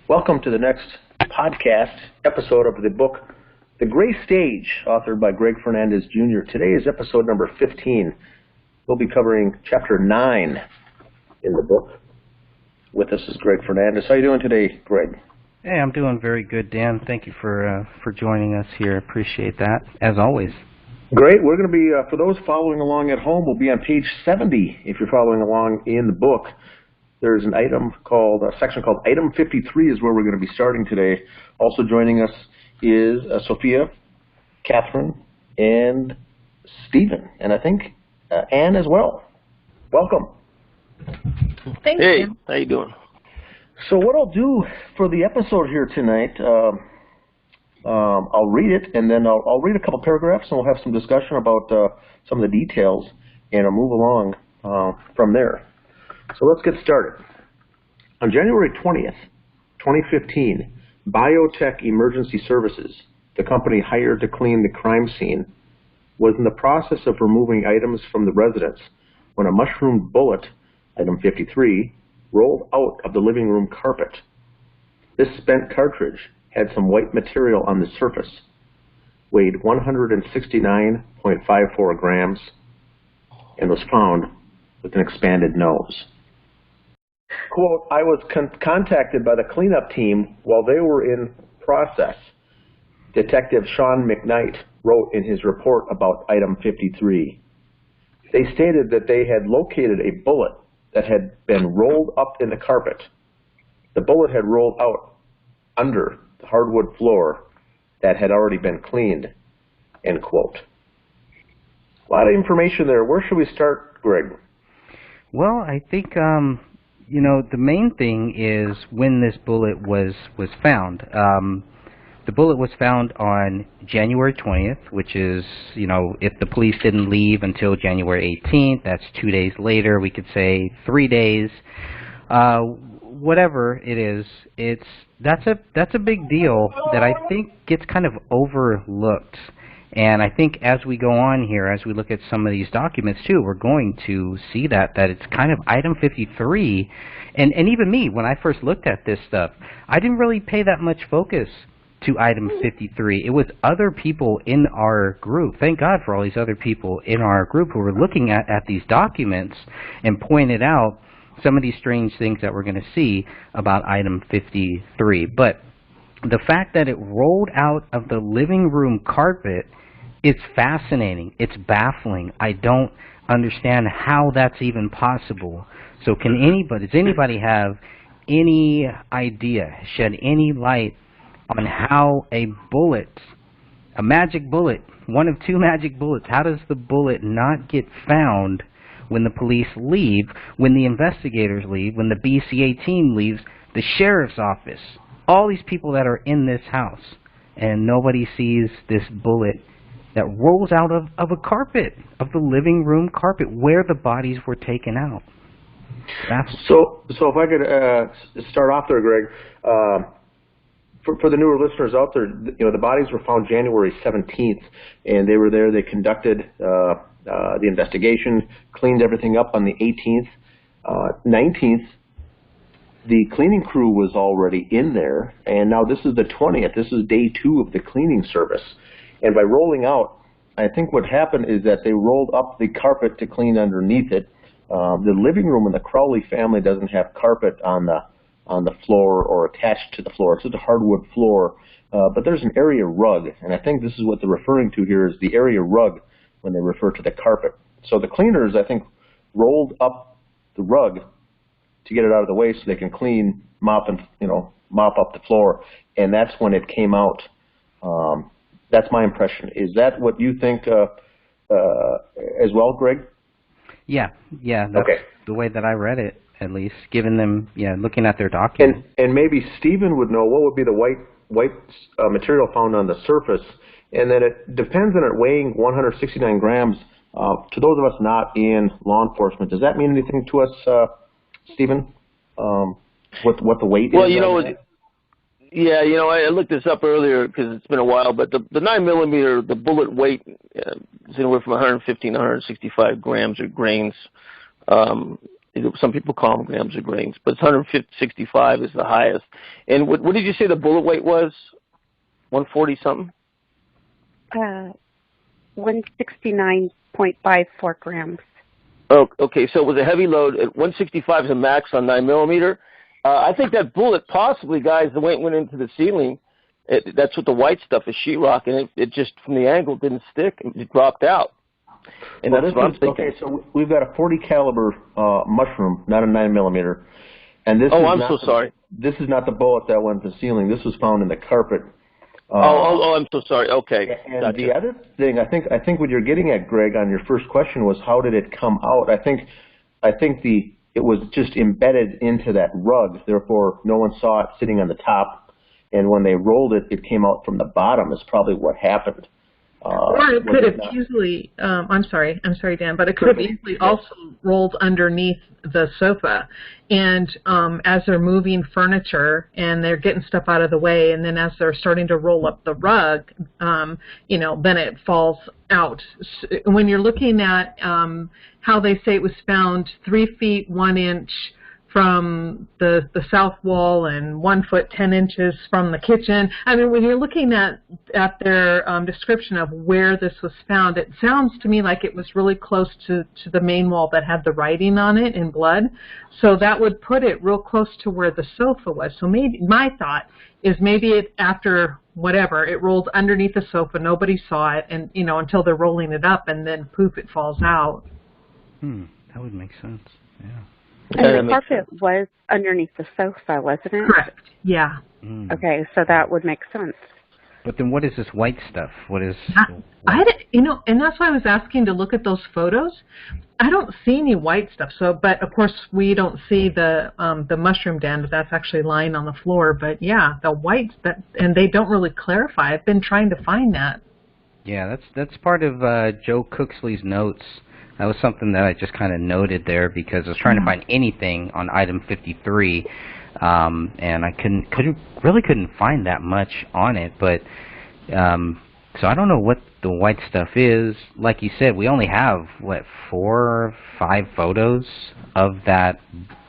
Welcome to the next podcast episode of the book, The Gray Stage, authored by Greg Fernandez Jr. Today is episode number 15. We'll be covering chapter 9 in the book. With us is Greg Fernandez. How are you doing today, Greg? Hey, I'm doing very good, Dan. Thank you for joining us here. Appreciate that, as always. Great. We're going to be, for those following along at home, we'll be on page 70 if you're following along in the book. There's an item called, a section called Item 53 is where we're going to be starting today. Also joining us is Sophia, Catherine, and Stephen, and I think Anne as well. Welcome. Thanks. Hey, how you doing? So what I'll do for the episode here tonight, I'll read it, and then I'll read a couple paragraphs, and we'll have some discussion about some of the details, and I'll move along from there. So let's get started. On January 20th, 2015, Biotech Emergency Services, the company hired to clean the crime scene, was in the process of removing items from the residence when a mushroom bullet, item 53, rolled out of the living room carpet. This spent cartridge had some white material on the surface, weighed 169.54 grams, and was found with an expanded nose. Quote, I was contacted by the cleanup team while they were in process, Detective Sean McKnight wrote in his report about item 53. They stated that they had located a bullet that had been rolled up in the carpet. The bullet had rolled out under the hardwood floor that had already been cleaned, end quote. A lot of information there. Where should we start, Greg? Well, I think, the main thing is when this bullet was found. The bullet was found on January 20th, which is, if the police didn't leave until January 18th, that's 2 days later. We could say 3 days. Whatever it is, that's a big deal that I think gets kind of overlooked. And I think as we go on here, as we look at some of these documents too, we're going to see that it's kind of item 53. And even me, when I first looked at this stuff, I didn't really pay that much focus to item 53. It was other people in our group. Thank God for all these other people in our group who were looking at these documents and pointed out some of these strange things that we're going to see about item 53. But the fact that it rolled out of the living room carpet, it's fascinating. It's baffling. I don't understand how that's even possible. So does anybody have any idea, shed any light on how a bullet, a magic bullet, one of two magic bullets, how does the bullet not get found when the police leave, when the investigators leave, when the BCA team leaves, the sheriff's office, all these people that are in this house, and nobody sees this bullet that rolls out of a carpet, of the living room carpet, where the bodies were taken out. So if I could start off there, Greg, for the newer listeners out there, the bodies were found January 17th, and they were there. They conducted the investigation, cleaned everything up on the 18th. 19th, the cleaning crew was already in there, and now this is the 20th. This is day 2 of the cleaning service. And by rolling out, I think what happened is that they rolled up the carpet to clean underneath it. The living room in the Crowley family doesn't have carpet on the floor or attached to the floor. It's just a hardwood floor, but there's an area rug, and I think this is what they're referring to here is the area rug when they refer to the carpet. So the cleaners, I think, rolled up the rug to get it out of the way so they can mop up the floor, and that's when it came out. That's my impression. Is that what you think as well, Greg? Yeah, that's okay. The way that I read it, at least, given them, looking at their documents. And maybe Stephen would know what would be the white material found on the surface, and then it depends on it weighing 169 grams. To those of us not in law enforcement, does that mean anything to us, Stephen? What the weight is? Well, I looked this up earlier because it's been a while, but the 9mm, the bullet weight is anywhere from 115 to 165 grams or grains. Some people call them grams or grains, but it's 165 is the highest. And what did you say the bullet weight was? 140 something? 169.54 grams. Oh, okay. So it was a heavy load. 165 is a max on 9mm. I think that bullet possibly, guys, the way it went into the ceiling, that's what the white stuff is, sheetrock, and it just from the angle didn't stick. It dropped out. And well, that's what I'm thinking. Okay, so we've got a 40 caliber mushroom, not a 9mm, and this. Oh, I'm so sorry. This is not the bullet that went to the ceiling. This was found in the carpet. I'm so sorry. Okay. And gotcha. the other thing, I think what you're getting at, Greg, on your first question was how did it come out? I think it was just embedded into that rug. Therefore, no one saw it sitting on the top, and when they rolled it, it came out from the bottom. Is probably what happened. Or it could have easily, I'm sorry, Dan, but it could have easily also rolled underneath the sofa. And as they're moving furniture and they're getting stuff out of the way, and then as they're starting to roll up the rug, then it falls out. When you're looking at how they say it was found 3 feet 1 inch from the south wall and 1 foot 10 inches from the kitchen. I mean, when you're looking at their description of where this was found, it sounds to me like it was really close to the main wall that had the writing on it in blood. So that would put it real close to where the sofa was. So maybe my thought is maybe it after whatever, it rolled underneath the sofa, nobody saw it, and until they're rolling it up, and then poof, it falls out. That would make sense. Yeah. And the carpet was underneath the sofa, wasn't it? Correct. Yeah. Okay, so that would make sense. But then what is this white stuff? What is... and that's why I was asking to look at those photos. I don't see any white stuff. So, but of course we don't see the mushroom den that's actually lying on the floor. But yeah, the white, and they don't really clarify. I've been trying to find that. Yeah, that's part of Joe Cooksley's notes. That was something that I just kind of noted there because I was trying to find anything on item 53, and I couldn't find that much on it. But so I don't know what the white stuff is. Like you said, we only have 4 or 5 photos of that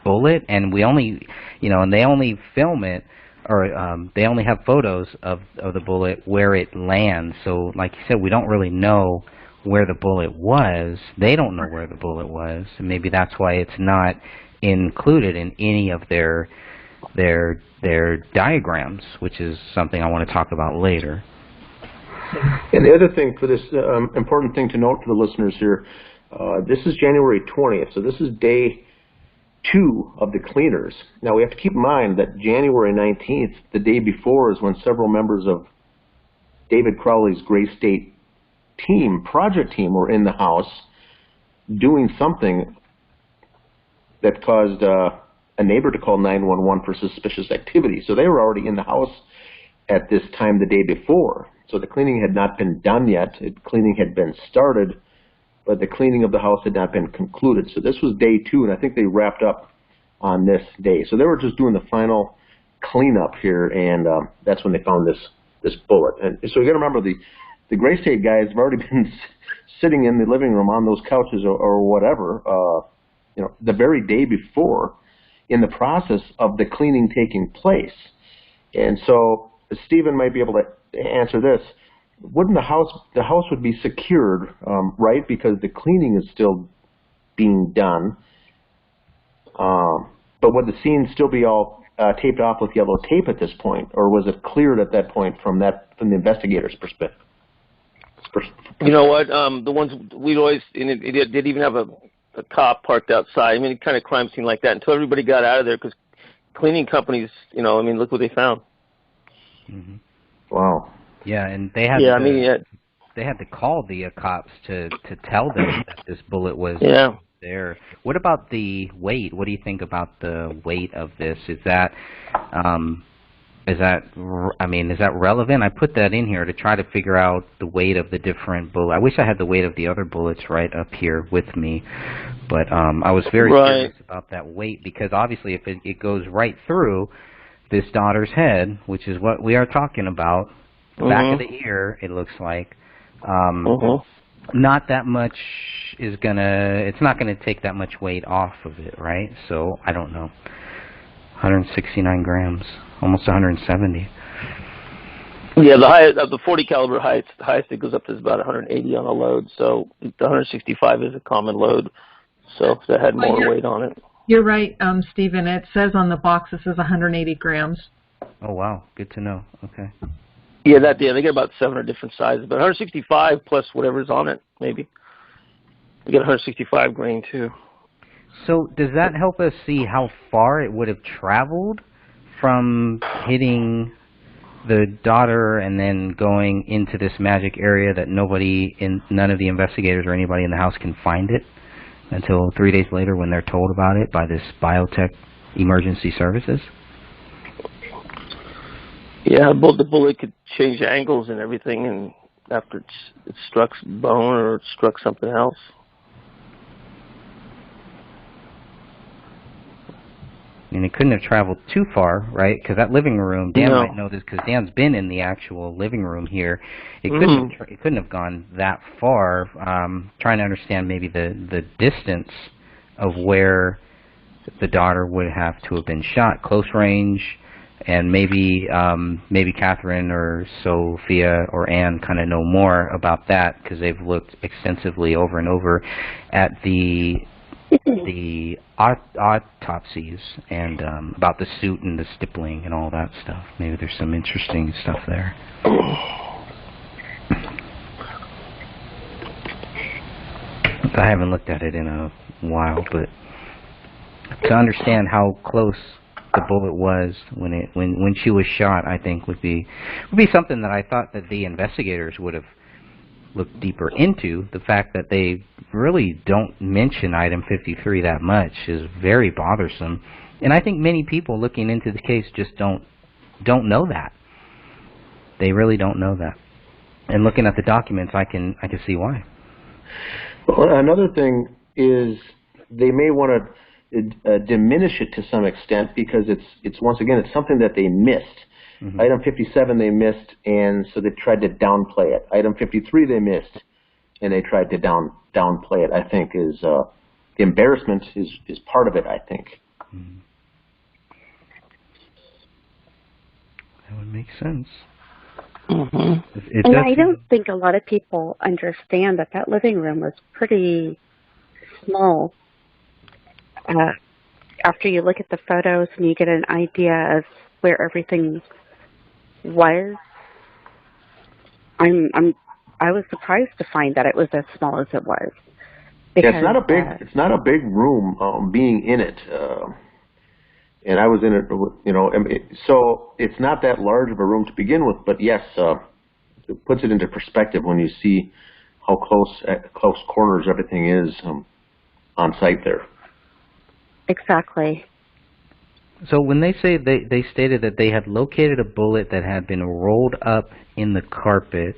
bullet, and we only, and they only film it, or they only have photos of the bullet where it lands. So, like you said, we don't really know where the bullet was. They don't know where the bullet was, and maybe that's why it's not included in any of their diagrams, which is something I want to talk about later. And the other thing for this important thing to note for the listeners here, this is January 20th, so this is day 2 of the cleaners. Now we have to keep in mind that January 19th, the day before, is when several members of David Crowley's Gray State project team were in the house doing something that caused a neighbor to call 911 for suspicious activity. So they were already in the house at this time the day before. So the cleaning had not been done yet. Cleaning had been started, but the cleaning of the house had not been concluded. So this was day 2, and I think they wrapped up on this day. So they were just doing the final cleanup here, and that's when they found this bullet. And so you got to remember the Gray State guys have already been sitting in the living room on those couches or whatever, the very day before, in the process of the cleaning taking place. And so Stephen might be able to answer this. Wouldn't the house would be secured, right? Because the cleaning is still being done. But would the scene still be all taped off with yellow tape at this point, or was it cleared at that point from the investigator's perspective? You know what? The ones we'd always, and it did even have a cop parked outside. I mean, any kind of crime scene like that until everybody got out of there, because cleaning companies, look what they found. Mm-hmm. Wow. Yeah, and they had they had to call the cops to tell them that this bullet was there. What about the weight? What do you think about the weight of this? Is that relevant? I put that in here to try to figure out the weight of the different bullets. I wish I had the weight of the other bullets right up here with me, but I was very curious about that weight, because obviously if it goes right through this daughter's head, which is what we are talking about, the back of the ear, it looks like, not that much is it's not gonna take that much weight off of it, right? So I don't know. 169 grams, almost 170. Yeah, the highest of the 40 caliber highest it goes up to is about 180 on a load. So the 165 is a common load. So that had more weight on it. You're right, Stephen. It says on the box it says 180 grams. Oh wow, good to know. Okay. Yeah, they get about 7 different sizes, but 165 plus whatever's on it, maybe. We get 165 grain too. So does that help us see how far it would have traveled from hitting the daughter and then going into this magic area that none of the investigators or anybody in the house can find it until 3 days later when they're told about it by this biotech emergency services? Yeah, the bullet could change angles and everything, and after it struck bone or it struck something else. And it couldn't have traveled too far, right? Because that living room, Dan might know this because Dan's been in the actual living room here. It couldn't have gone that far. Trying to understand maybe the distance of where the daughter would have to have been shot, close range, and maybe Catherine or Sophia or Anne kind of know more about that because they've looked extensively over and over at the autopsies and about the suit and the stippling and all that stuff. Maybe there's some interesting stuff there. I haven't looked at it in a while, but to understand how close the bullet was when she was shot, I think would be something that I thought that the investigators would have looked deeper into. The fact that they really don't mention item 53 that much is very bothersome, and I think many people looking into the case just don't know that. They really don't know that. And looking at the documents, I can see why. Well, another thing is they may want to diminish it to some extent because it's once again it's something that they missed. Mm-hmm. Item 57 they missed, and so they tried to downplay it. Item 53 they missed, and they tried to downplay it. I think is the embarrassment is part of it. I think. Mm-hmm. That would make sense. Mm-hmm. And I don't think a lot of people understand that living room was pretty small. After you look at the photos and you get an idea of where everything was, I was surprised to find that it was as small as it was. Because, yeah, it's not a big room. Being in it, and I was in it, so it's not that large of a room to begin with. But yes, it puts it into perspective when you see how close corners everything is on site there. Exactly. So when they say they stated that they had located a bullet that had been rolled up in the carpet,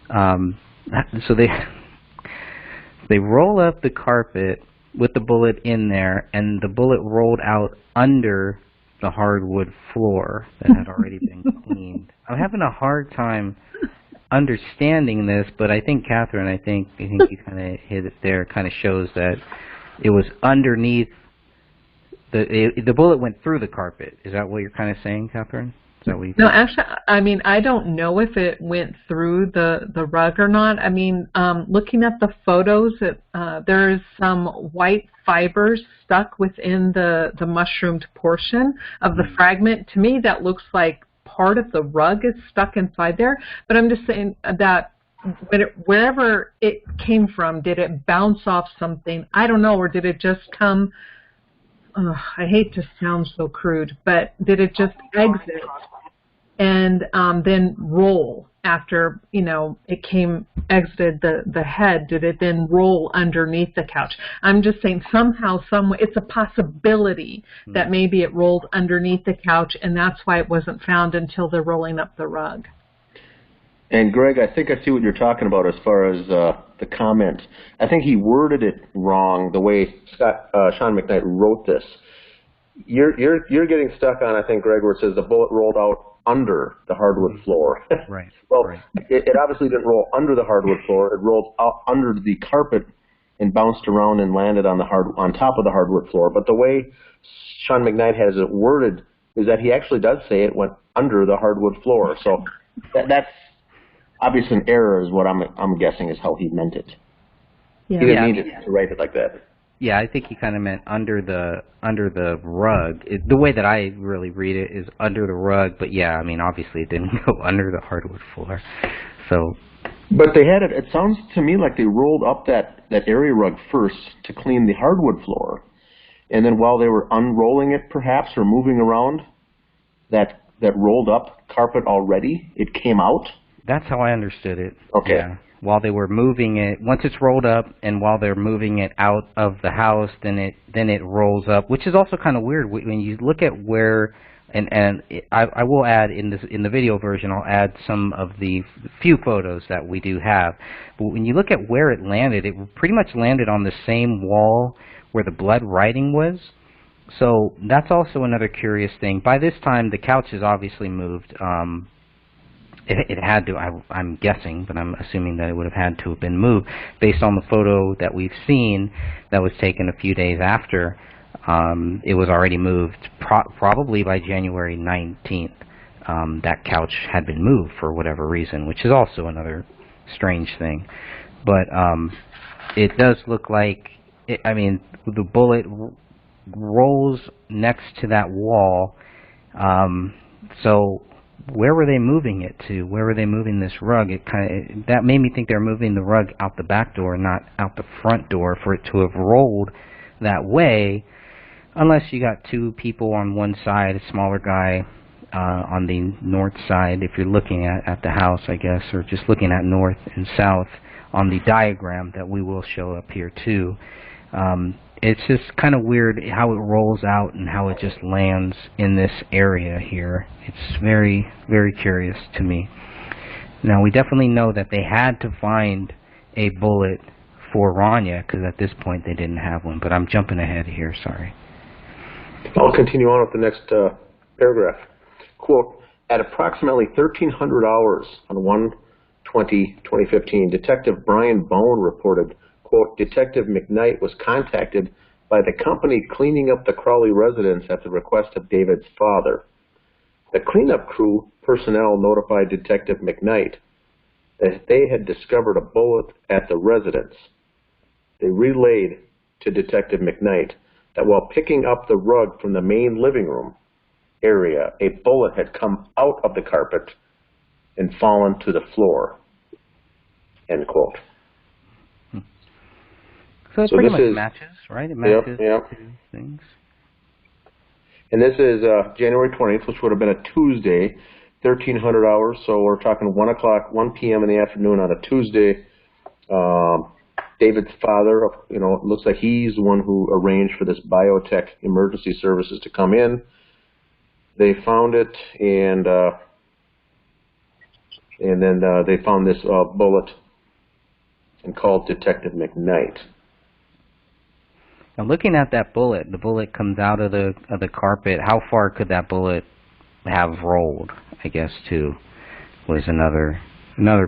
so they roll up the carpet with the bullet in there, and the bullet rolled out under the hardwood floor that had already been cleaned. I'm having a hard time understanding this, but I think Catherine, I think you kind of hit it there. Kind of shows that it was underneath. The bullet went through the carpet. Is that what you're kind of saying, Catherine? Is that what you think? No, actually, I mean, I don't know if it went through the rug or not. I mean, looking at the photos, there's some white fibers stuck within the mushroomed portion of the fragment. To me, that looks like part of the rug is stuck inside there. But I'm just saying that wherever it came from, did it bounce off something? I don't know, or did it just come... I hate to sound so crude, but did it just exit and then roll after, it exited the head? Did it then roll underneath the couch? I'm just saying somehow, some way, it's a possibility that maybe it rolled underneath the couch, and that's why it wasn't found until they're rolling up the rug. And Greg, I think I see what you're talking about as far as the comment. I think he worded it wrong the way Sean McKnight wrote this. You're getting stuck on, I think, Greg, where it says the bullet rolled out under the hardwood floor. Right. Well, right. It obviously didn't roll under the hardwood floor. It rolled out under the carpet and bounced around and landed on top of the hardwood floor. But the way Sean McKnight has it worded is that he actually does say it went under the hardwood floor. So that's obviously an error, is what I'm guessing is how he meant it. Yeah. He didn't mean to write it like that. Yeah, I think he kind of meant under the rug. The way that I really read it is under the rug, but yeah, I mean, obviously it didn't go under the hardwood floor. So. But they had it. It sounds to me like they rolled up that area rug first to clean the hardwood floor, and then while they were unrolling it, perhaps, or moving around that rolled up carpet already, it came out. That's how I understood it. Okay. Yeah. While they were moving it, once it's rolled up, and while they're moving it out of the house, then it rolls up, which is also kind of weird when you look at where. And I will add in the video version, I'll add some of the few photos that we do have. But when you look at where it landed, it pretty much landed on the same wall where the blood writing was. So that's also another curious thing. By this time, the couch is obviously moved. It had to, I'm guessing, but I'm assuming that it would have had to have been moved based on the photo that we've seen that was taken a few days after. It was already moved probably by January 19th. That couch had been moved for whatever reason, which is also another strange thing. But it does look like, the bullet rolls next to that wall. So where were they moving it to? Where were they moving this rug? That made me think they were moving the rug out the back door, not out the front door, for it to have rolled that way. Unless you got two people on one side, a smaller guy on the north side, if you're looking at the house, I guess, or just looking at north and south on the diagram that we will show up here too. It's just kind of weird how it rolls out and how it just lands in this area here. It's very, very curious to me. Now, we definitely know that they had to find a bullet for Raniya, because at this point they didn't have one, but I'm jumping ahead here, sorry. I'll continue on with the next paragraph. Quote, at approximately 1300 hours on 1/20/2015, Detective Brian Bone reported, quote, Detective McKnight was contacted by the company cleaning up the Crowley residence at the request of David's father. The cleanup crew personnel notified Detective McKnight that they had discovered a bullet at the residence. They relayed to Detective McKnight that while picking up the rug from the main living room area, a bullet had come out of the carpet and fallen to the floor, end quote. So it pretty much matches, right? It matches yep. two things. And this is January 20th, which would have been a Tuesday, 1300 hours, so we're talking 1 p.m. in the afternoon on a Tuesday. David's father, it looks like he's the one who arranged for this biotech emergency services to come in. They found it, and then they found this bullet and called Detective McKnight. Now, looking at that bullet, the bullet comes out of the carpet. How far could that bullet have rolled? I guess too was another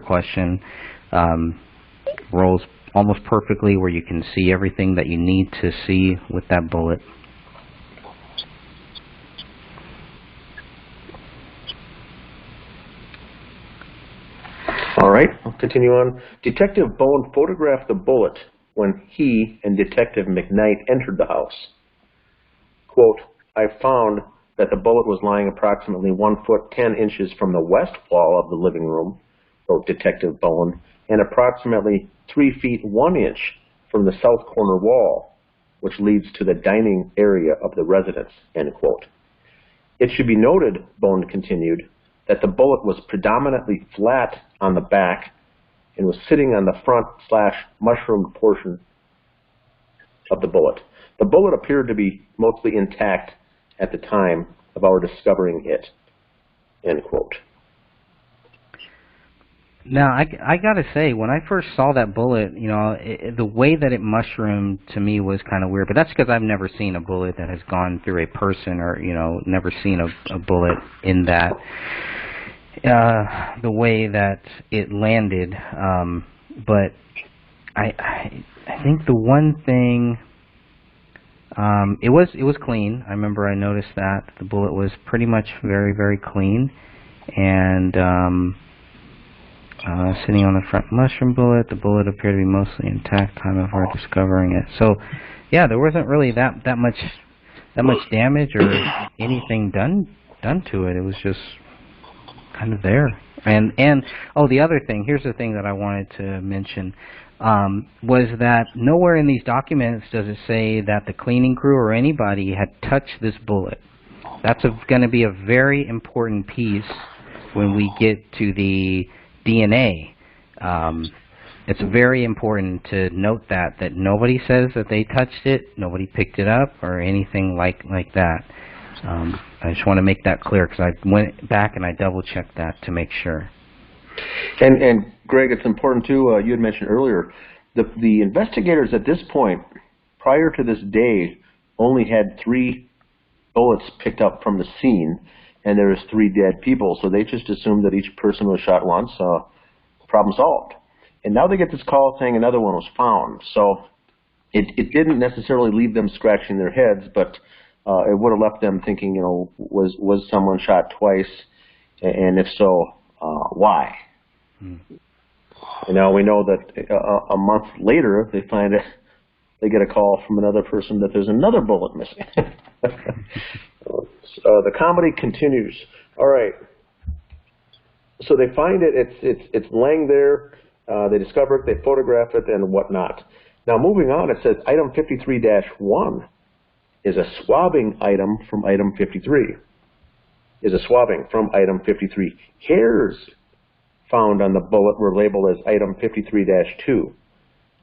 question. Rolls almost perfectly where you can see everything that you need to see with that bullet. All right, I'll continue on. Detective Bone photographed the bullet when he and Detective McKnight entered the house. Quote, I found that the bullet was lying approximately 1 foot 10 inches from the west wall of the living room, wrote Detective Bone, and approximately 3 feet 1 inch from the south corner wall, which leads to the dining area of the residence, end quote. It should be noted, Bone continued, that the bullet was predominantly flat on the back and was sitting on the front/mushroomed portion of the bullet. The bullet appeared to be mostly intact at the time of our discovering it, end quote. Now, I gotta say, when I first saw that bullet, you know, the way that it mushroomed to me was kind of weird. But that's because I've never seen a bullet that has gone through a person, or you know, never seen a bullet in that the way that it landed. But I think the one thing, it was clean. I remember I noticed that the bullet was pretty much very, very clean, and sitting on the front mushroom bullet, the bullet appeared to be mostly intact time of our discovering it. So, yeah, there wasn't really that much damage or anything done to it. It was just kind of there. And oh, the other thing, here's the thing that I wanted to mention, was that nowhere in these documents does it say that the cleaning crew or anybody had touched this bullet. That's going to be a very important piece when we get to the DNA. It's very important to note that nobody says that they touched it, nobody picked it up, or anything like that. I just want to make that clear because I went back and I double-checked that to make sure. And Greg, it's important too. You had mentioned earlier the investigators at this point, prior to this day, only had 3 bullets picked up from the scene, and there was 3 dead people. So they just assumed that each person was shot once. Problem solved. And now they get this call saying another one was found. So it didn't necessarily leave them scratching their heads, but it would have left them thinking, you know, was someone shot twice, and if so, why? And now we know that a month later they find it. They get a call from another person that there's another bullet missing. The comedy continues. All right. So they find it. It's laying there. They discover it. They photograph it and whatnot. Now moving on, it says item 53-1 is a swabbing item from item 53. Is a swabbing from item 53. Hairs found on the bullet were labeled as item 53-2.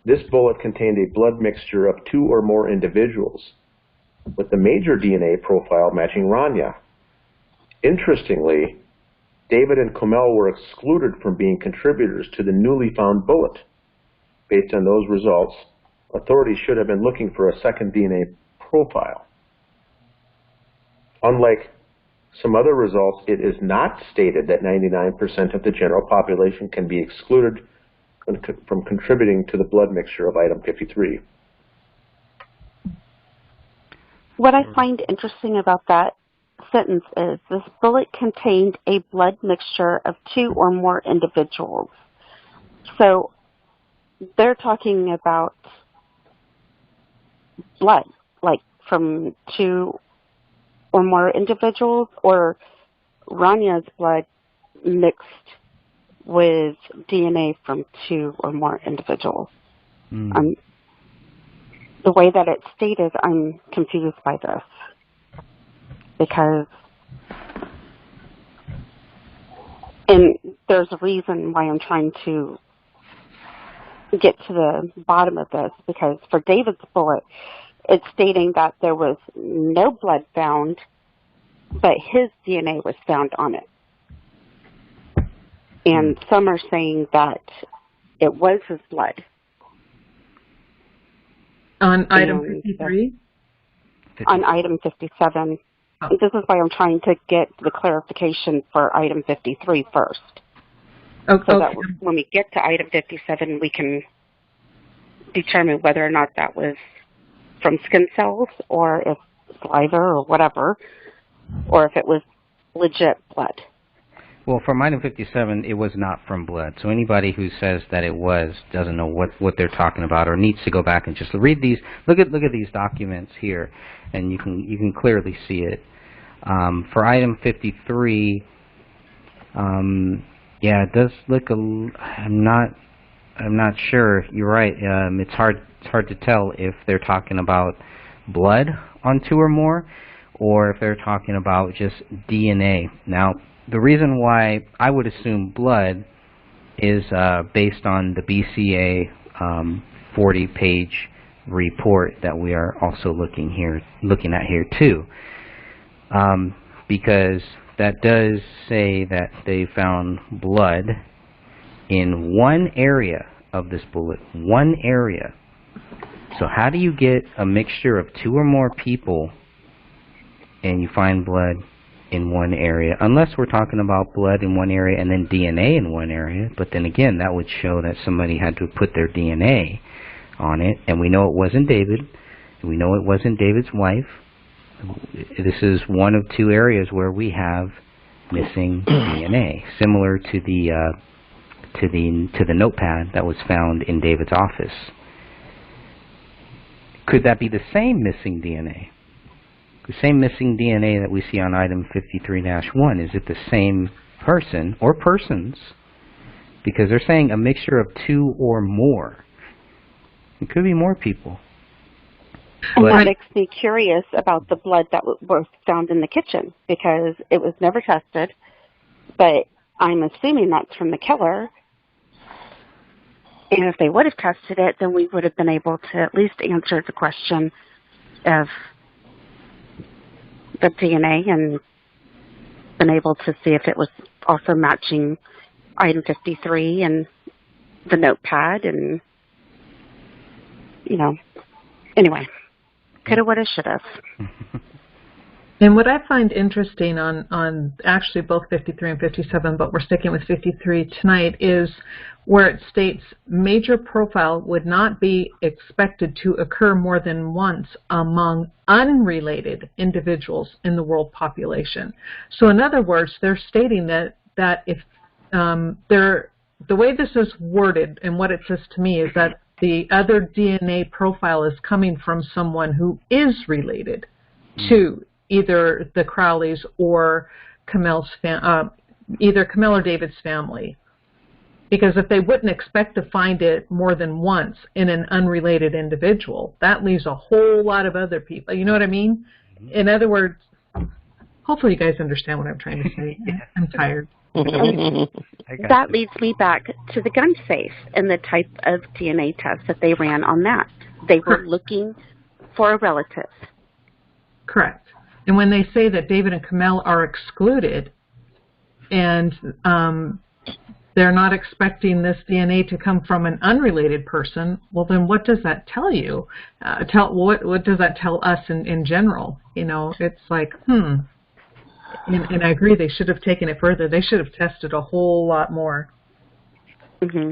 This bullet contained a blood mixture of 2 or more individuals, with the major DNA profile matching Raniya. Interestingly, David and Komel were excluded from being contributors to the newly found bullet. Based on those results, authorities should have been looking for a second DNA profile. Unlike some other results, it is not stated that 99% of the general population can be excluded from contributing to the blood mixture of item 53. What I find interesting about that sentence is this bullet contained a blood mixture of 2 or more individuals. So they're talking about blood, like from 2 or more individuals, or Raniya's blood mixed with DNA from 2 or more individuals. The way that it's stated, I'm confused by this, because, and there's a reason why I'm trying to get to the bottom of this, because for David's bullet, it's stating that there was no blood found, but his DNA was found on it. And some are saying that it was his blood. On item 53? On item 57. Oh. This is why I'm trying to get the clarification for item 53 first. Okay. So that when we get to item 57, we can determine whether or not that was from skin cells, or if saliva or whatever, or if it was legit blood. Well, from item 57, it was not from blood. So anybody who says that it was doesn't know what they're talking about, or needs to go back and just read these. Look at these documents here, and you can clearly see it. For item 53, yeah, it does look I'm not sure. You're right. It's hard to tell if they're talking about blood on 2 or more, or if they're talking about just DNA. Now, the reason why I would assume blood is based on the BCA 40-page report that we are also looking at here too, because that does say that they found blood in one area of this bullet, one area. So how do you get a mixture of 2 or more people and you find blood in one area? Unless we're talking about blood in one area and then DNA in one area, but then again, that would show that somebody had to put their DNA on it, and we know it wasn't David, and we know it wasn't David's wife. This is one of 2 areas where we have missing DNA, similar to the notepad that was found in David's office. Could that be the same missing DNA? The same missing DNA that we see on item 53-1, is it the same person or persons? Because they're saying a mixture of 2 or more. It could be more people. And that makes me curious about the blood that was found in the kitchen, because it was never tested, but I'm assuming that's from the killer. And if they would have tested it, then we would have been able to at least answer the question of the DNA and been able to see if it was also matching item 53 and the notepad, and, anyway, coulda, woulda, shoulda. And what I find interesting on actually both 53 and 57, but we're sticking with 53 tonight, is where it states major profile would not be expected to occur more than once among unrelated individuals in the world population. So in other words, they're stating that if the way this is worded and what it says to me is that the other DNA profile is coming from someone who is related to either the Crowleys or either Komel or David's family. Because if they wouldn't expect to find it more than once in an unrelated individual, that leaves a whole lot of other people. You know what I mean? In other words, hopefully you guys understand what I'm trying to say. I'm tired. That leads me back to the gun safe and the type of DNA test that they ran on that. They were looking for a relative. Correct. And when they say that David and Komel are excluded and they're not expecting this DNA to come from an unrelated person, well, then what does that tell you? What does that tell us in general? It's like, And I agree, they should have taken it further. They should have tested a whole lot more. Mm-hmm.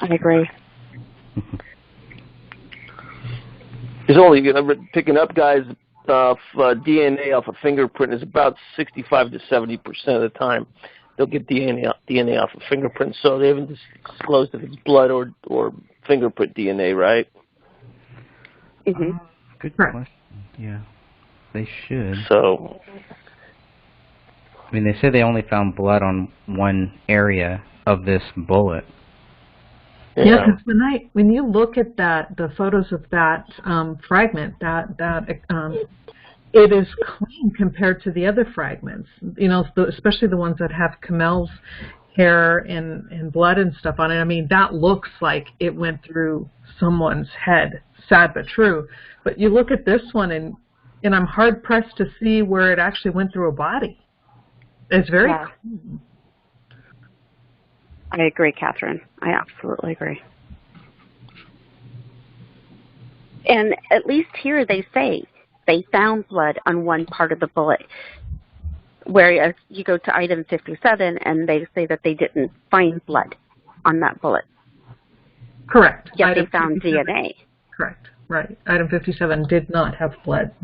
I agree. There's only picking up guys off DNA off a fingerprint is about 65 to 70% of the time. They'll get DNA off a fingerprint, so they haven't disclosed if it's blood or fingerprint DNA, right? Mm-hmm. Good question. Yeah, they should. So, I mean, they said they only found blood on one area of this bullet. Yeah, because when you look at the photos of that fragment, it is clean compared to the other fragments. Especially the ones that have Komel's hair and blood and stuff on it. I mean, that looks like it went through someone's head. Sad but true. But you look at this one, and I'm hard pressed to see where it actually went through a body. It's very clean. I agree, Catherine. I absolutely agree. And at least here they say they found blood on one part of the bullet, whereas you go to item 57 and they say that they didn't find blood on that bullet. Correct. Yet they found DNA. Correct. Right. Item 57 did not have blood.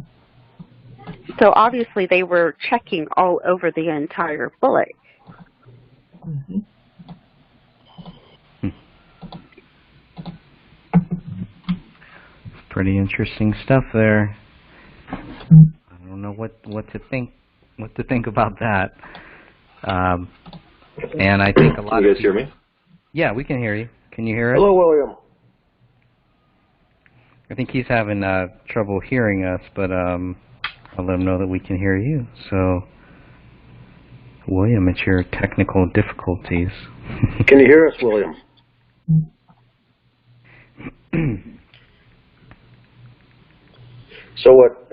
So obviously they were checking all over the entire bullet. Mm-hmm. Pretty interesting stuff there. I don't know what to think about that. And I think a lot of people... Can you guys hear me? Yeah, we can hear you. Can you hear us? Hello, William. I think he's having trouble hearing us, but I'll let him know that we can hear you. So, William, it's your technical difficulties. Can you hear us, William? So what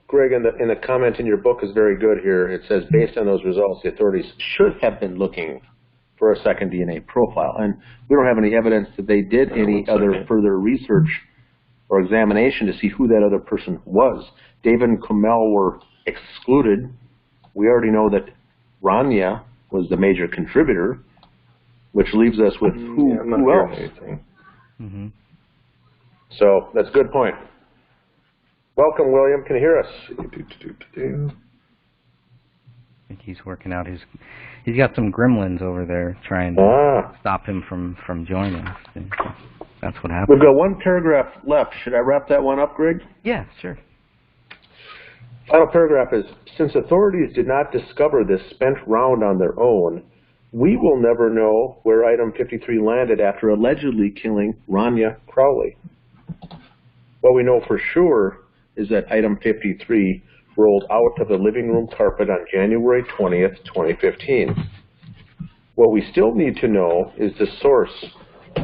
Greg in the comment in your book is very good here. It says, based on those results, the authorities should have been looking for a second DNA profile. And we don't have any evidence that they did any other further research or examination to see who that other person was. David and Komel were excluded. We already know that Raniya was the major contributor, which leaves us with who else? Mm-hmm. So that's a good point. Welcome, William. Can you hear us? I think he's working out he's got some gremlins over there trying to stop him from joining us. That's what happened. We've got one paragraph left. Should I wrap that one up, Greg? Yeah, sure. Final paragraph is, since authorities did not discover this spent round on their own, we will never know where item 53 landed after allegedly killing Raniya Crowley. What we know for sure is that item 53 rolled out of the living room carpet on January 20th, 2015. What we still need to know is the source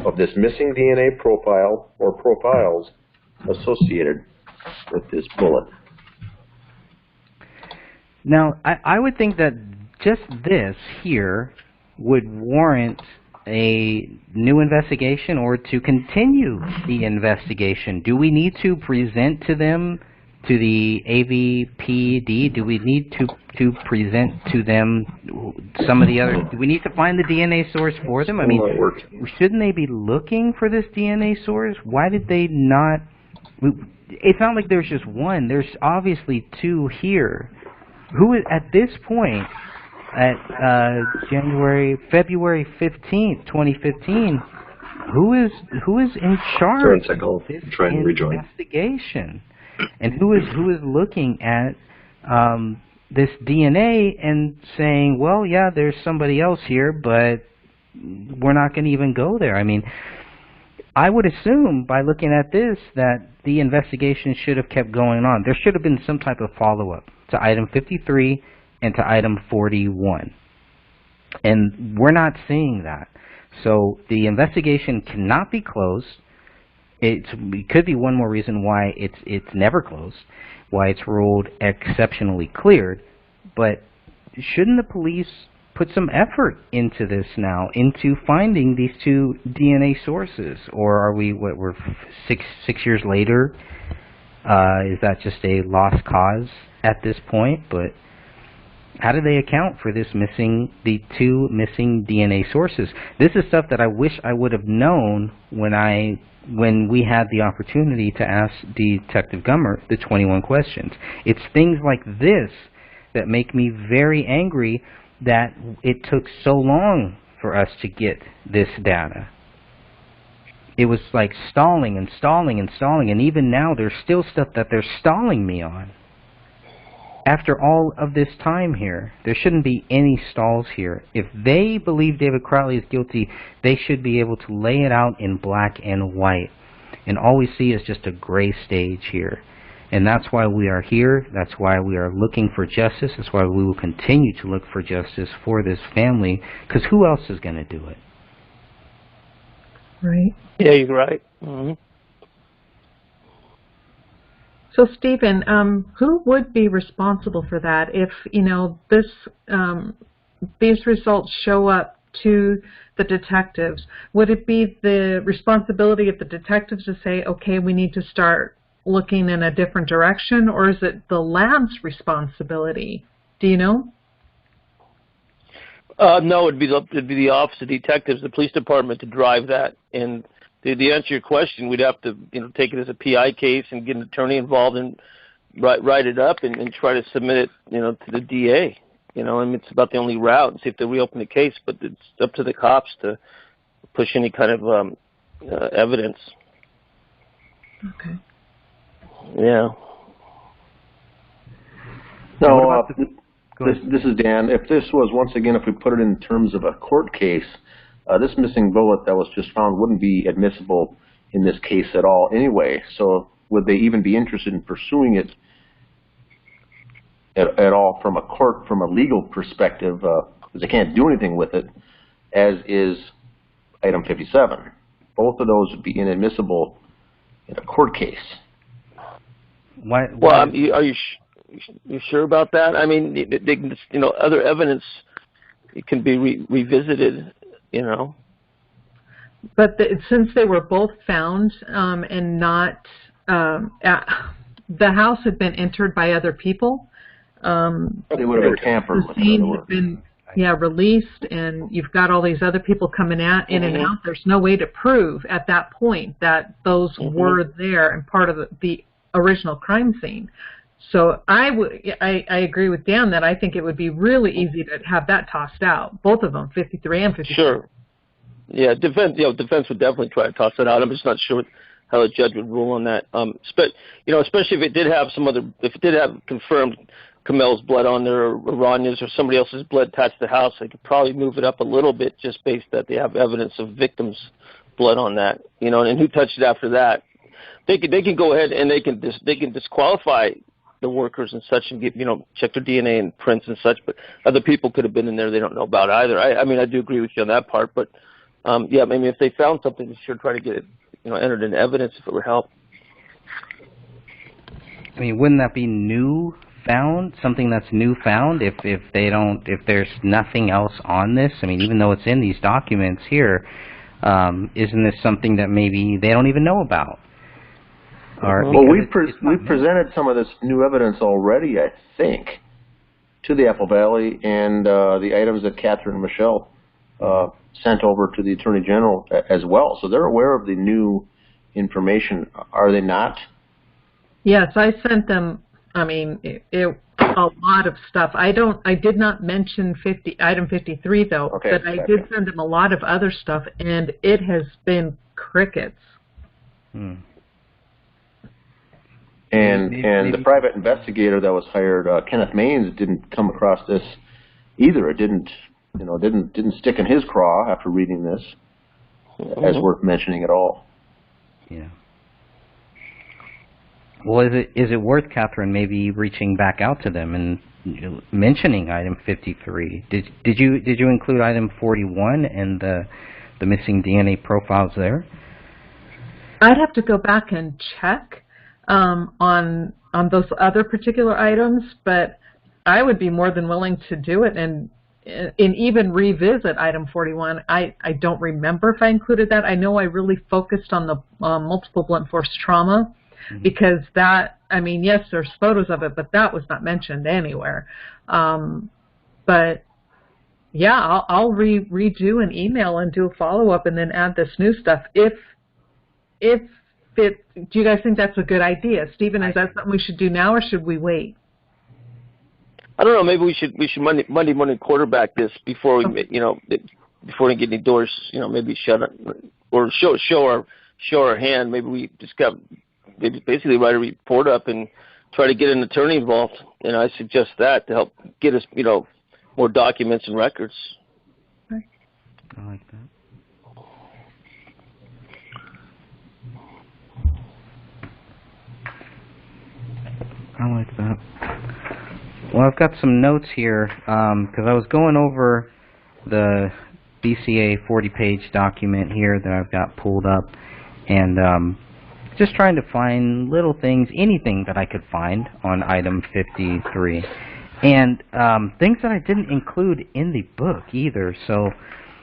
of this missing DNA profile or profiles associated with this bullet. Now, I would think that just this here would warrant a new investigation or to continue the investigation. Do we need to present to them, to the AVPD, do we need to present to them some of the other, do we need to find the DNA source for them? I mean, shouldn't they be looking for this DNA source? Why did they not? It's not like there's just one. There's obviously two here. Who is, at this point, at February 15th, 2015, who is in charge of this investigation? And who is looking at this DNA and saying, well, yeah, there's somebody else here, but we're not going to even go there. I mean, I would assume by looking at this that the investigation should have kept going on. There should have been some type of follow-up to item 53 and to item 41. And we're not seeing that. So the investigation cannot be closed. It could be one more reason why it's never closed, why it's ruled exceptionally cleared. But shouldn't the police put some effort into this now, into finding these two DNA sources? Or are we, we're six years later? Is that just a lost cause at this point? But how do they account for the two missing DNA sources? This is stuff that I wish I would have known when we had the opportunity to ask Detective Gummer the 21 questions. It's things like this that make me very angry that it took so long for us to get this data. It was like stalling and stalling and stalling, and even now there's still stuff that they're stalling me on. After all of this time here, there shouldn't be any stalls here. If they believe David Crowley is guilty, they should be able to lay it out in black and white. And all we see is just a gray stage here. And that's why we are here. That's why we are looking for justice. That's why we will continue to look for justice for this family. Because who else is going to do it? Right. Yeah, you're right. Mm-hmm. So, Stephen, who would be responsible for that if, these results show up to the detectives? Would it be the responsibility of the detectives to say, okay, we need to start looking in a different direction, or is it the lab's responsibility? Do you know? No, it'd be the Office of Detectives, the police department, to drive that. And to answer your question, we'd have to take it as a PI case and get an attorney involved and write it up and try to submit it to the DA. It's about the only route, and see if they reopen the case. But it's up to the cops to push any kind of evidence. Okay. Yeah. No, this is Dan. If this was, once again, if we put it in terms of a court case, this missing bullet that was just found wouldn't be admissible in this case at all anyway. So would they even be interested in pursuing it at all from a legal perspective? Because they can't do anything with it, as is item 57. Both of those would be inadmissible in a court case. Why? Well, are you sure about that? I mean, other evidence, it can be revisited. you know. But since they were both found and not, the house had been entered by other people. They would have been tampered with. The scene had been, released, and you've got all these other people coming in and out. There's no way to prove at that point that those were there and part of the original crime scene. So I agree with Dan that I think it would be really easy to have that tossed out, both of them, 53 and 54. Sure. Yeah, defense would definitely try to toss it out. I'm just not sure how the judge would rule on that. Especially if it did have confirmed Komel's blood on there, or Raniya's, or somebody else's blood attached to the house, they could probably move it up a little bit just based that they have evidence of victims' blood on that. And who touched it after that? They can go ahead and they can disqualify the workers and such and get check their DNA and prints and such. But other people could have been in there they don't know about either. I do agree with you on that part, but. Maybe if they found something, they should try to get it, entered into evidence if it would help. I mean, wouldn't that be new found? Something that's new found if there's nothing else on this? I mean, even though it's in these documents here, isn't this something that maybe they don't even know about? Well, we've presented some of this new evidence already, I think, to the Apple Valley and the items that Catherine and Michelle sent over to the Attorney General as well. So they're aware of the new information, are they not? Yes, I sent them, a lot of stuff. I did not mention item 53 though, but I did send them a lot of other stuff, and it has been crickets. Hmm. And the private investigator that was hired, Kenneth Maines, didn't come across this either. It didn't stick in his craw after reading this as worth mentioning at all. Yeah. Well, is it worth, Catherine, maybe reaching back out to them and mentioning item 53? Did you include item 41 and the missing DNA profiles there? I'd have to go back and check on those other particular items, but I would be more than willing to do it and even revisit item 41. I don't remember if I included that. I know I really focused on the multiple blunt force trauma because that, yes, there's photos of it, but that was not mentioned anywhere. But yeah, I'll redo an email and do a follow-up and then add this new stuff. Do you guys think that's a good idea? Stephen, is that something we should do now or should we wait? I don't know. Maybe we should Monday morning quarterback this before we before we get any doors maybe shut up or show our hand. Maybe we just basically write a report up and try to get an attorney involved. And I suggest that to help get us more documents and records. Okay. I like that. I like that. Well, I've got some notes here because I was going over the BCA 40-page document here that I've got pulled up and just trying to find little things, anything that I could find on item 53. And things that I didn't include in the book either. So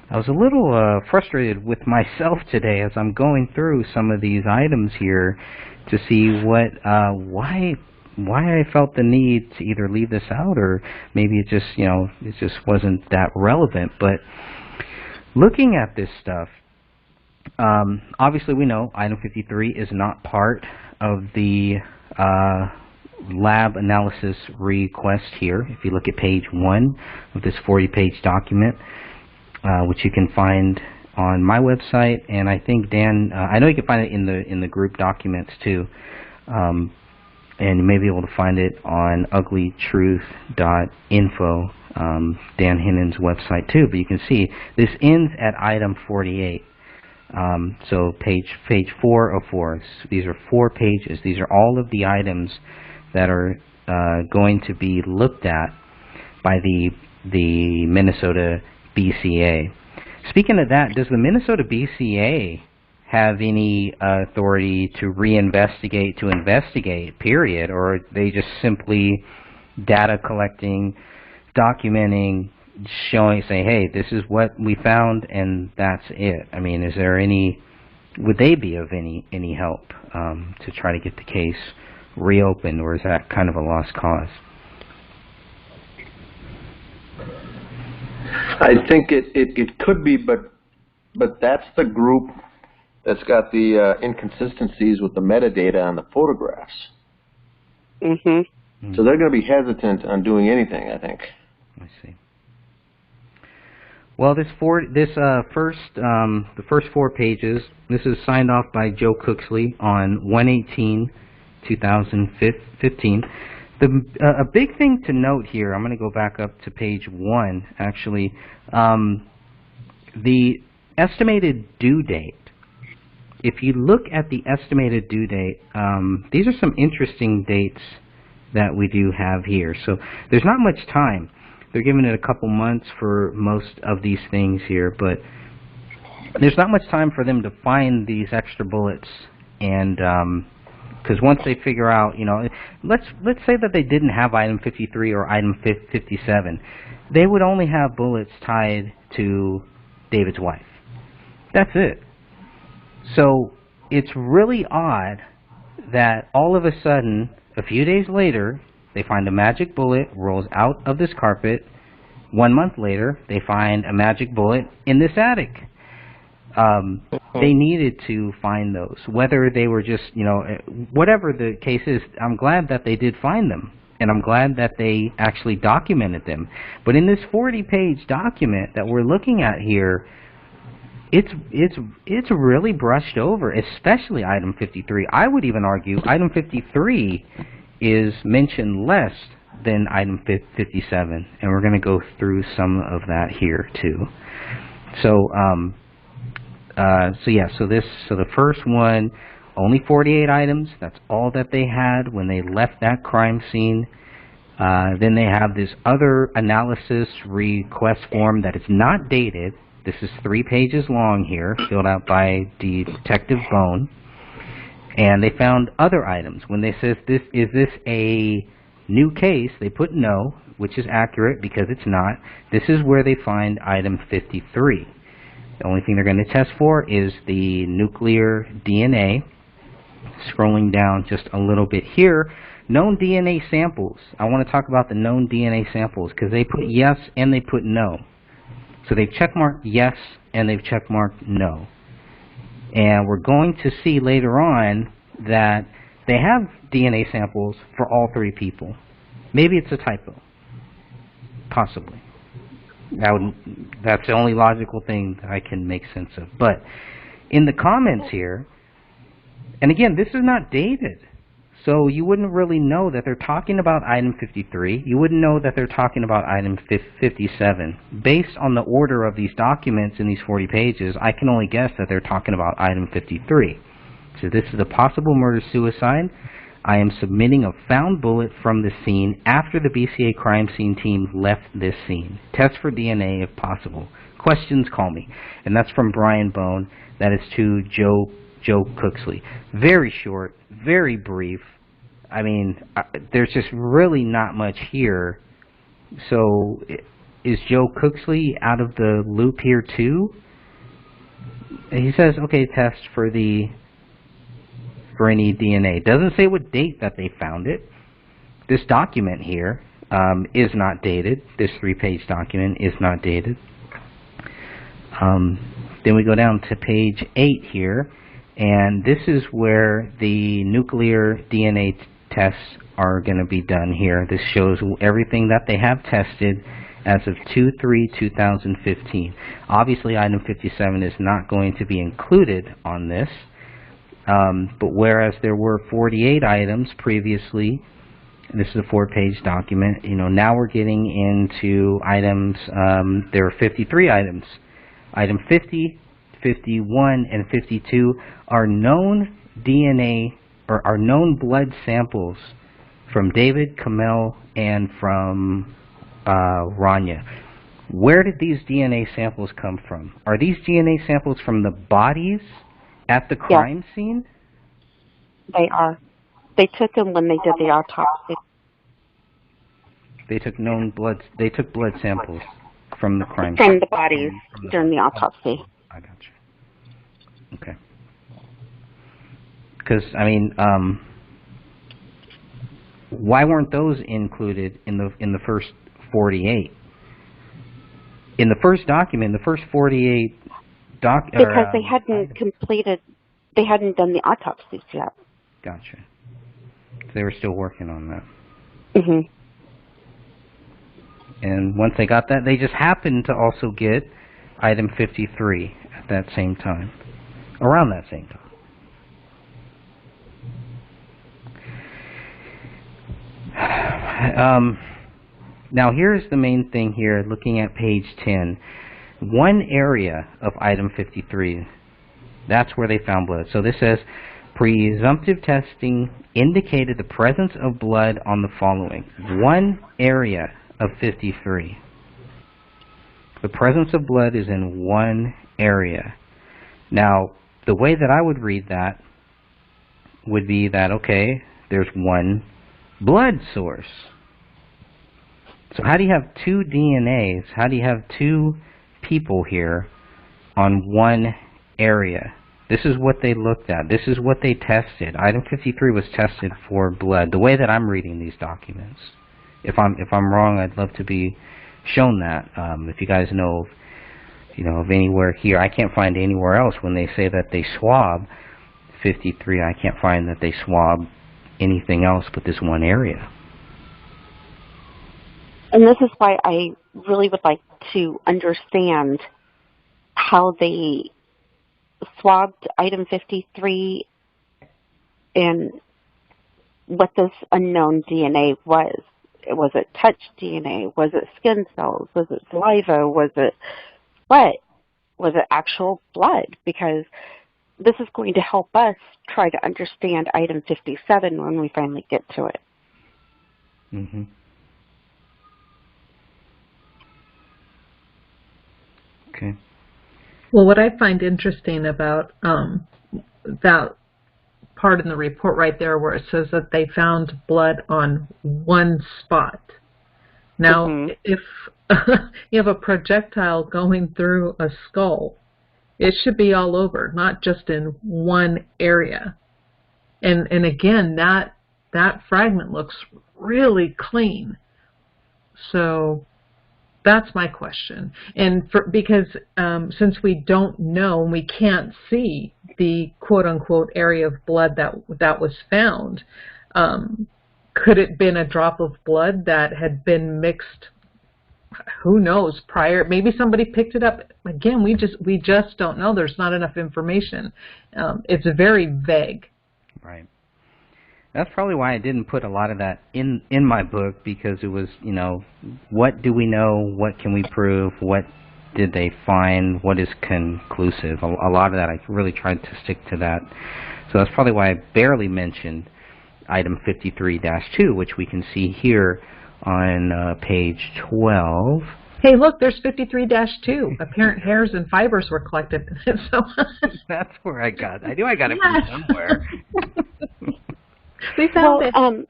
I was a little frustrated with myself today as I'm going through some of these items here to see why I felt the need to either leave this out or maybe it just wasn't that relevant. But looking at this stuff, obviously we know item 53 is not part of the lab analysis request here. If you look at page 1 of this 40-page document, which you can find on my website, and I think Dan, I know you can find it in the group documents too. And you may be able to find it on uglytruth.info, Dan Hinnan's website too. But you can see this ends at item 48. So page 4 of 4. These are 4 pages. These are all of the items that are going to be looked at by the Minnesota BCA. Speaking of that, does the Minnesota BCA have any authority to investigate, period, or are they just simply data collecting, documenting, saying, hey, this is what we found and that's it? I mean, is there would they be of any help to try to get the case reopened, or is that kind of a lost cause? I think it could be, but that's the group that's got the inconsistencies with the metadata on the photographs. Mm-hmm. So they're going to be hesitant on doing anything, I think. I see. Well, the first 4 pages, this is signed off by Joe Cooksley on 1/18/2015. A big thing to note here, I'm going to go back up to page 1, actually. The estimated due date. If you look at the estimated due date, these are some interesting dates that we do have here. So there's not much time. They're giving it a couple months for most of these things here, but there's not much time for them to find these extra bullets. And because once they figure out, let's say that they didn't have item 53 or item 57, they would only have bullets tied to David's wife. That's it. So it's really odd that all of a sudden, a few days later, they find a magic bullet rolls out of this carpet. 1 month later, they find a magic bullet in this attic. They needed to find those. Whether they were just, whatever the case is, I'm glad that they did find them. And I'm glad that they actually documented them. But in this 40-page document that we're looking at here, it's really brushed over, especially item 53. I would even argue item 53 is mentioned less than item 57, and we're going to go through some of that here too. So the first one, only 48 items. That's all that they had when they left that crime scene. Then they have this other analysis request form that is not dated. This is 3 pages long here, filled out by Detective Bone. And they found other items. When they says, is this a new case, they put no, which is accurate because it's not. This is where they find item 53. The only thing they're going to test for is the nuclear DNA. Scrolling down just a little bit here, known DNA samples. I want to talk about the known DNA samples because they put yes and they put no. So they've checkmarked yes and they've checkmarked no. And we're going to see later on that they have DNA samples for all 3 people. Maybe it's a typo. Possibly. That's the only logical thing that I can make sense of. But in the comments here, and again, this is not dated. So you wouldn't really know that they're talking about item 53. You wouldn't know that they're talking about item 57. Based on the order of these documents in these 40 pages, I can only guess that they're talking about item 53. So this is a possible murder-suicide. I am submitting a found bullet from the scene after the BCA crime scene team left this scene. Test for DNA if possible. Questions, call me. And that's from Brian Bone. That is to Joe Cooksley. Very short, very brief. I mean, there's just really not much here. So, is Joe Cooksley out of the loop here too? He says, okay, test for any DNA. Doesn't say what date that they found it. This document here is not dated. This 3-page document is not dated. Then we go down to page 8 here. And this is where the nuclear DNA tests are going to be done here. This shows everything that they have tested as of 2/3/2015. Obviously, item 57 is not going to be included on this. But whereas there were 48 items previously, this is a 4-page document, now we're getting into items, there are 53 items. Item 50, 51, and 52 are known DNA or are known blood samples from David, Komel, and from Raniya. Where did these DNA samples come from? Are these DNA samples from the bodies at the crime scene? They are. They took them when they did the autopsy. They took known blood. They took blood samples. From the crime From scene. the bodies during the autopsy. I got you. Okay. Because, I mean, why weren't those included in the first 48? In the first document, the first 48 because they hadn't completed, they hadn't done the autopsies yet. Gotcha. So they were still working on that. Mhm. And once they got that, they just happened to also get item 53 at that same time, around that same time. Now here's the main thing here, looking at page 10. One area of item 53, that's where they found blood. So this says, presumptive testing indicated the presence of blood on the following. One area of 53. The presence of blood is in one area. Now, the way that I would read that would be that, okay, there's one blood source. So how do you have two DNAs? How do you have two people here on one area? This is what they looked at. This is what they tested. Item 53 was tested for blood. The way that I'm reading these documents. If I'm wrong, I'd love to be shown that. If you guys know, of anywhere here, I can't find anywhere else when they say that they swab 53. I can't find that they swab anything else but this one area. And this is why I really would like to understand how they swabbed item 53 and what this unknown DNA was. Was it touch DNA? Was it skin cells? Was it saliva? Was it what? Was it actual blood? Because this is going to help us try to understand item 57 when we finally get to it. Mm-hmm. Okay. Well, what I find interesting about that part in the report right there where it says that they found blood on one spot. Now, if you have a projectile going through a skull, it should be all over, not just in one area. And again, that fragment looks really clean. So that's my question. And because since we don't know and we can't see the quote-unquote area of blood that was found, could it have been a drop of blood that had been mixed, who knows, prior? Maybe somebody picked it up. Again, we just don't know. There's not enough information. It's very vague. Right. That's probably why I didn't put a lot of that in my book, because it was, what do we know? What can we prove? What did they find? What is conclusive? A lot of that, I really tried to stick to that. So that's probably why I barely mentioned item 53-2, which we can see here on page 12. Hey, look, there's 53-2. Apparent hairs and fibers were collected. So that's where I knew I got it from somewhere. We found it.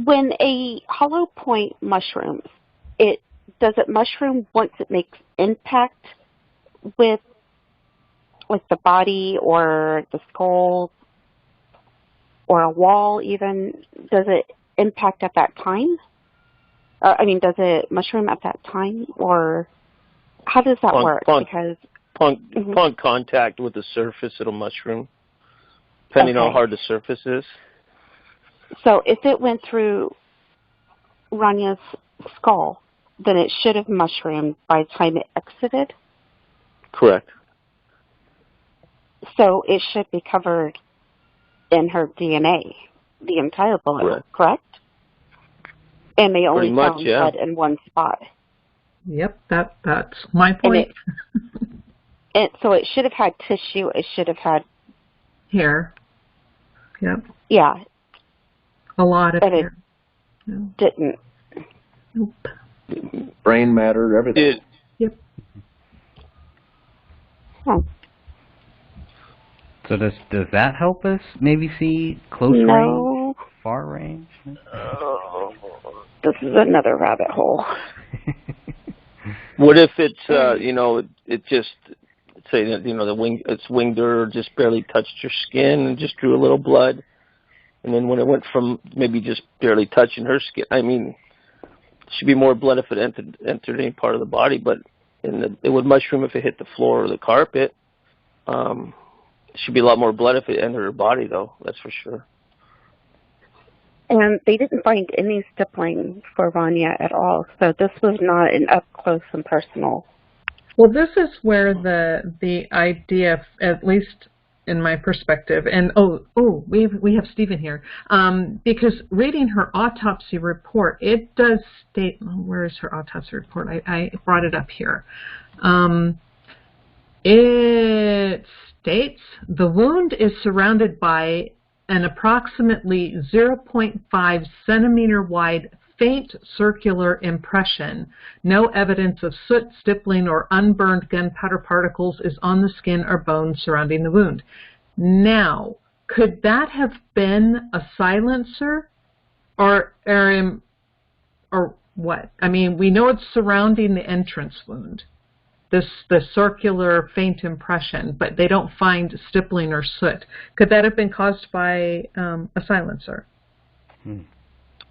When a hollow point mushrooms, does it mushroom once it makes impact with the body or the skull or a wall even? Does it impact at that time? Does it mushroom at that time, or how does that work? Because upon contact with the surface, it'll mushroom, depending on how hard the surface is. So if it went through Raniya's skull, then it should have mushroomed by the time it exited? Correct. So it should be covered in her DNA, the entire bullet, correct? And they only found blood in one spot. Yep, that's my point. So it should have had tissue. It should have had hair. Yep. Yeah. A lot of hair. It didn't. Nope. Brain matter, everything. Yep. Oh. So does that help us maybe see close range, far range? This is another rabbit hole. What if it's it just say that its wing girdle just barely touched your skin and just drew a little blood, and then when it went from maybe just barely touching her skin, I mean, it should be more blood if it entered any part of the body, but it would mushroom if it hit the floor or the carpet. It should be a lot more blood if it entered her body, though. That's for sure. And they didn't find any stippling for Raniya at all, so this was not an up close and personal. Well, this is where the idea, at least in my perspective, and we have Stephen here, because reading her autopsy report, it does state, where is her autopsy report? I brought it up here. It states the wound is surrounded by an approximately 0.5 centimeter wide faint circular impression. No evidence of soot, stippling, or unburned gunpowder particles is on the skin or bones surrounding the wound. Now, could that have been a silencer, or what? I mean, we know it's surrounding the entrance wound, the circular faint impression, but they don't find stippling or soot. Could that have been caused by a silencer?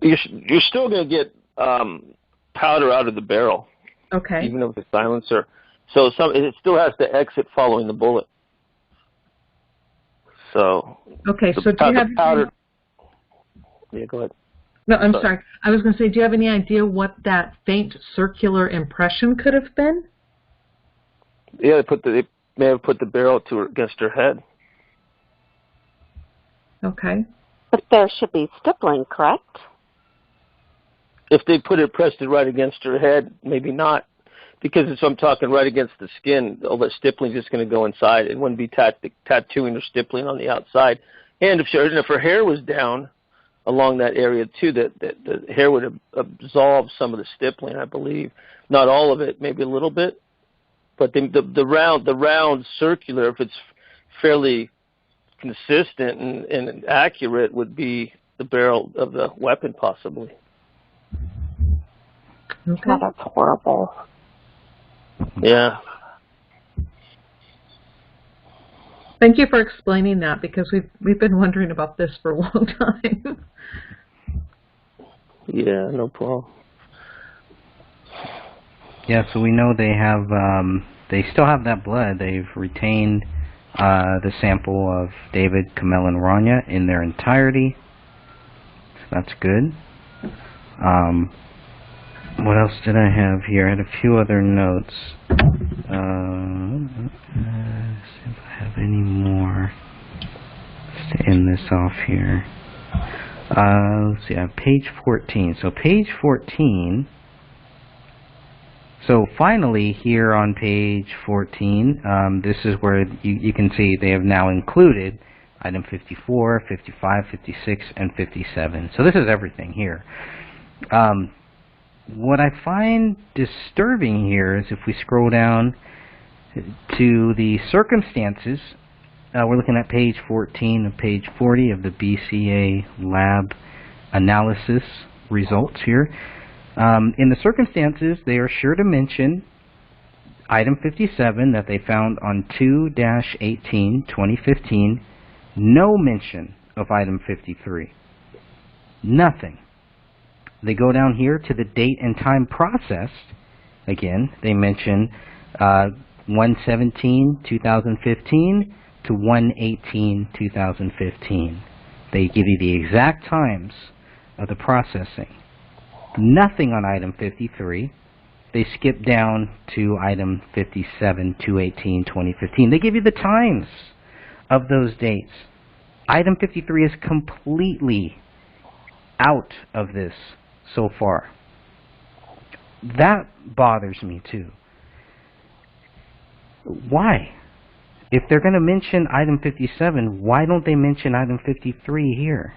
You're still going to get powder out of the barrel. Okay. Even with a silencer. So it still has to exit following the bullet. So. Okay, so do you have powder? Yeah, go ahead. No, I'm sorry. I was going to say, do you have any idea what that faint circular impression could have been? Yeah, they may have put the barrel against her head. Okay. But there should be stippling, correct? If they pressed it right against her head, maybe not. Because I'm talking right against the skin, all that stippling is just going to go inside. It wouldn't be tattooing or stippling on the outside. And if her hair was down along that area too, the hair would have absorbed some of the stippling, I believe. Not all of it, maybe a little bit. But the round circular, if it's fairly consistent and accurate, would be the barrel of the weapon, possibly. Okay. Oh, that's horrible. Yeah. Thank you for explaining that, because we've been wondering about this for a long time. Yeah, no problem. Yeah, so we know they have, they still have that blood. They've retained the sample of David, Komel, and Raniya in their entirety. So that's good. What else did I have here? I had a few other notes. See if I have any more. Let's end this off here. Let's see, I have page 14. So page 14. So finally, here on page 14, this is where you can see they have now included item 54, 55, 56, and 57. So this is everything here. What I find disturbing here is if we scroll down to the circumstances, we're looking at page 14 of page 40 of the BCA lab analysis results here. In the circumstances, they are sure to mention item 57 that they found on 2-18-2015, no mention of item 53. Nothing. They go down here to the date and time processed. Again, they mention 1/17/2015 to 1/18/2015. They give you the exact times of the processing. Nothing on item 53. They skip down to item 57, 2/18/2015. They give you the times of those dates. Item 53 is completely out of this so far. That bothers me too. Why? If they're going to mention item 57, why don't they mention item 53 here?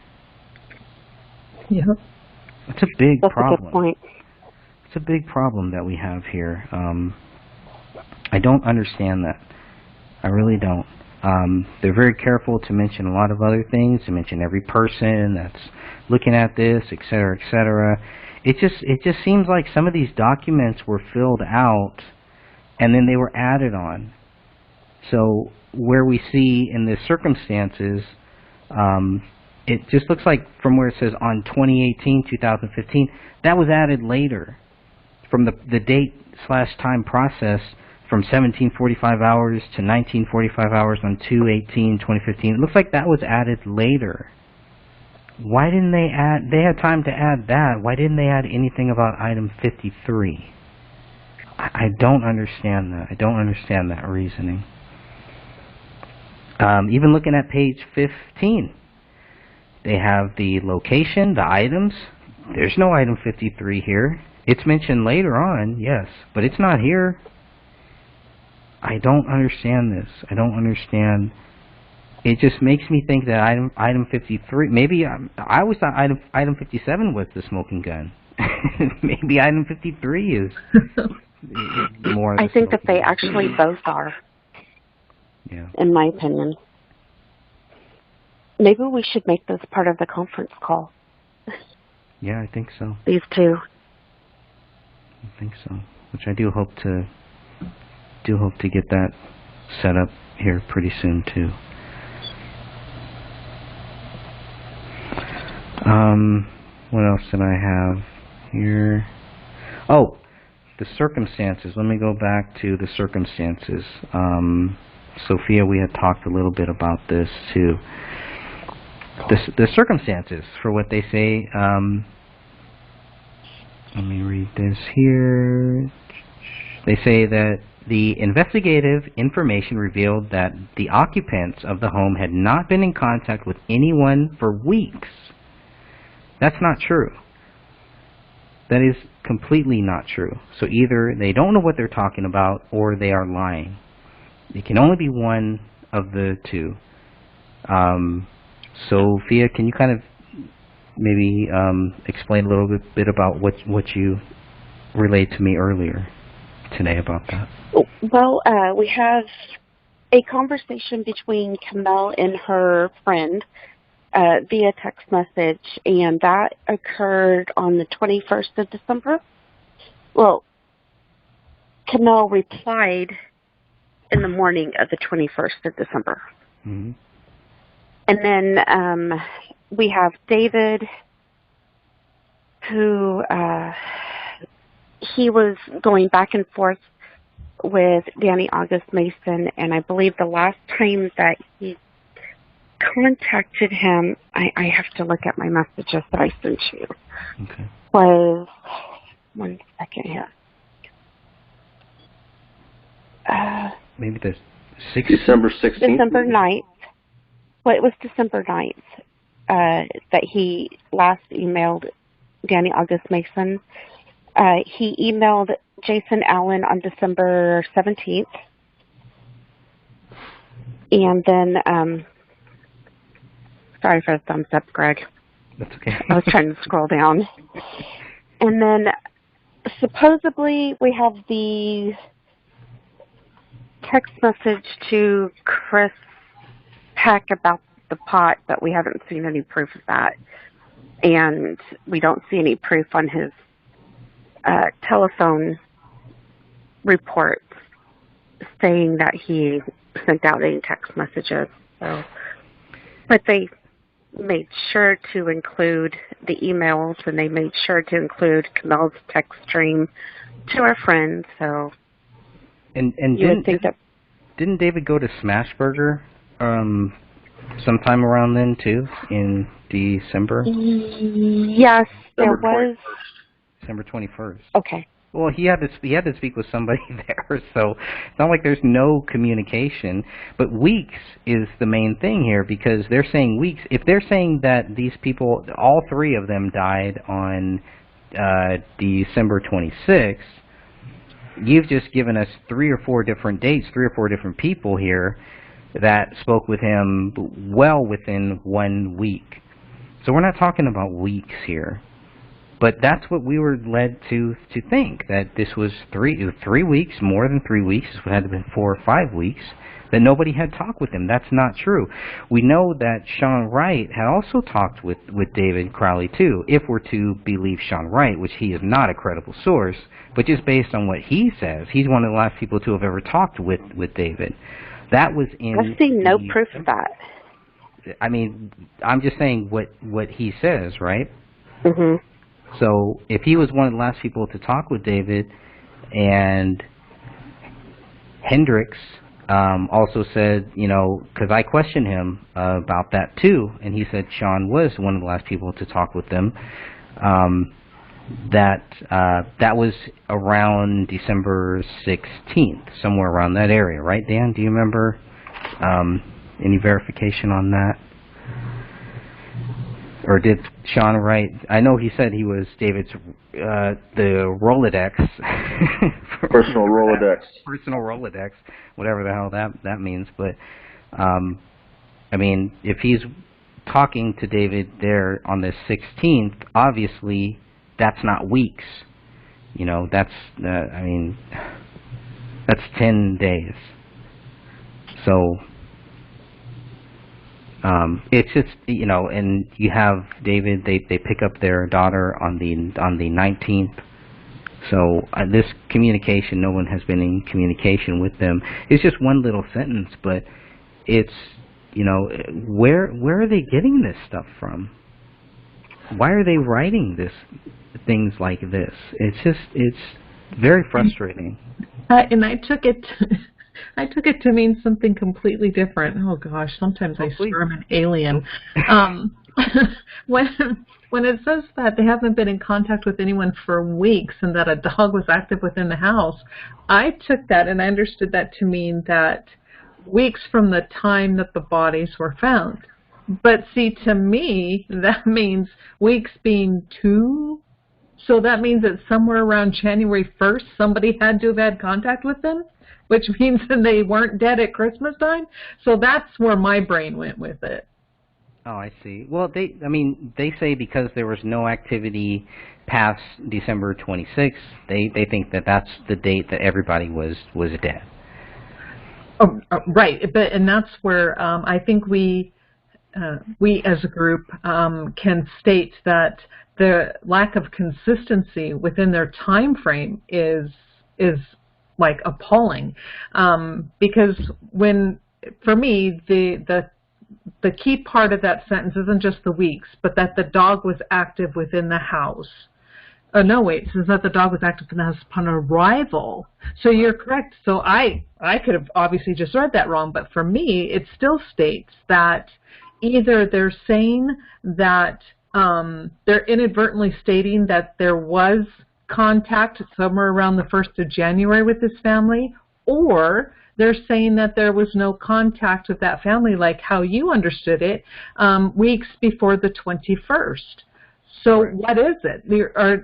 Yeah. That's a big problem. That's a good point. It's a big problem that we have here. I don't understand that. I really don't. They're very careful to mention a lot of other things, to mention every person that's looking at this, etc., etc. it just seems like some of these documents were filled out and then they were added on. So where we see in the circumstances, it just looks like from where it says on 2018-2015, that was added later from the date/time process from 1745 hours to 1945 hours on 2/18/2015. It looks like that was added later. Why didn't they add? They had time to add that. Why didn't they add anything about item 53? I don't understand that. I don't understand that reasoning. Even looking at page 15, they have the location, the items. There's no item 53 here. It's mentioned later on, yes, but it's not here. I don't understand this. I don't understand. It just makes me think that item 53, maybe I always thought item 57 was the smoking gun. Maybe item 53 is more of the I think that they gun. actually both are, Yeah. in my opinion. Maybe we should make this part of the conference call. Yeah, I think so. These two. I think so. Which I do hope to get that set up here pretty soon too. What else did I have here? Oh, the circumstances. Let me go back to the circumstances. Sophia, we had talked a little bit about this too. The circumstances for what they say. Let me read this here. They say that the investigative information revealed that the occupants of the home had not been in contact with anyone for weeks. That's not true. That is completely not true. So either they don't know what they're talking about or they are lying. It can only be one of the two. Sophia, can you kind of maybe explain a little bit about what you relayed to me earlier today about that? Well, we have a conversation between Komel and her friend via text message, and that occurred on the 21st of December. Well, Komel replied in the morning of the 21st of December. Mm-hmm. And then we have David, who he was going back and forth with Danny August Mason, and I believe the last time that he contacted him, I have to look at my messages that I sent you, Okay. was, one second here. Maybe the 6th? December 16th? December 9th. Well, it was December 9th that he last emailed Danny August Mason. He emailed Jason Allen on December 17th. And then, sorry for the thumbs up, Greg. That's okay. I was trying to scroll down. And then supposedly we have the text message to Chris Peck about the pot, but we haven't seen any proof of that. And we don't see any proof on his telephone reports saying that he sent out any text messages. So, but they made sure to include the emails, and they made sure to include Komel's text stream to our friends. So, and didn't David go to Smashburger sometime around then too, in December? Yes, there was. December 21st. Okay. Well, he had to speak with somebody there, so it's not like there's no communication. But weeks is the main thing here, because they're saying weeks. If they're saying that these people, all three of them, died on December 26th, you've just given us 3 or 4 different dates, 3 or 4 different people here that spoke with him well within 1 week. So we're not talking about weeks here. But that's what we were led to think, that this was 3 weeks, more than 3 weeks. It had to have been 4 or 5 weeks, that nobody had talked with him. That's not true. We know that Sean Wright had also talked with David Crowley too, if we're to believe Sean Wright, which he is not a credible source, but just based on what he says, he's one of the last people to have ever talked with David. That was in... I've seen no proof of that. I mean, I'm just saying what he says, right? Mm-hmm. So if he was one of the last people to talk with David, and Hendricks also said, you know, because I questioned him about that too, and he said Sean was one of the last people to talk with them, that was around December 16th, somewhere around that area, right, Dan? Do you remember any verification on that? Or did Sean Wright? I know he said he was David's the Rolodex, personal Rolodex, whatever the hell that means. But I mean, if he's talking to David there on the 16th, obviously that's not weeks. You know, that's I mean, that's 10 days. So. It's just, you know, and you have David, they pick up their daughter on the 19th. So this communication, no one has been in communication with them. It's just one little sentence, but it's, you know, where are they getting this stuff from? Why are they writing things like this? It's very frustrating. And I took it to mean something completely different. Oh gosh, sometimes I swear I'm an alien. When it says that they haven't been in contact with anyone for weeks and that a dog was active within the house, I took that and I understood that to mean that weeks from the time that the bodies were found. But see, to me, that means weeks being 2. So that means that somewhere around January 1st, somebody had to have had contact with them, which means that they weren't dead at Christmas time. So that's where my brain went with it. Oh, I see. Well, they say because there was no activity past December 26th, they think that that's the date that everybody was dead. Oh, right. And that's where I think we as a group can state that the lack of consistency within their time frame is like appalling, because for me the key part of that sentence isn't just the weeks, but that the dog was active within the house. Oh no, wait, it says that the dog was active in the house upon arrival. So you're correct. So I could have obviously just read that wrong, but for me it still states that either they're saying that they're inadvertently stating that there was contact somewhere around the 1st of January with this family, or they're saying that there was no contact with that family, like how you understood it, weeks before the 21st. So right. What is it?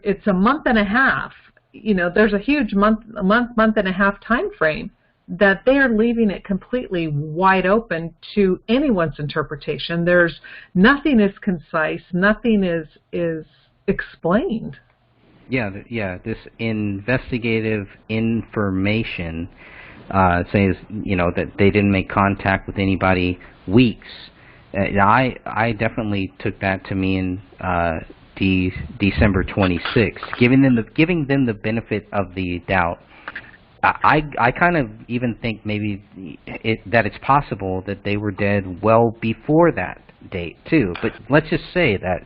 It's a month and a half. You know, there's a huge month and a half time frame that they are leaving it completely wide open to anyone's interpretation. There's nothing is concise, nothing is explained. Yeah, this investigative information says, you know, that they didn't make contact with anybody weeks. I definitely took that to mean December 26th, giving them the benefit of the doubt. I kind of even think maybe that it's possible that they were dead well before that date too. But let's just say that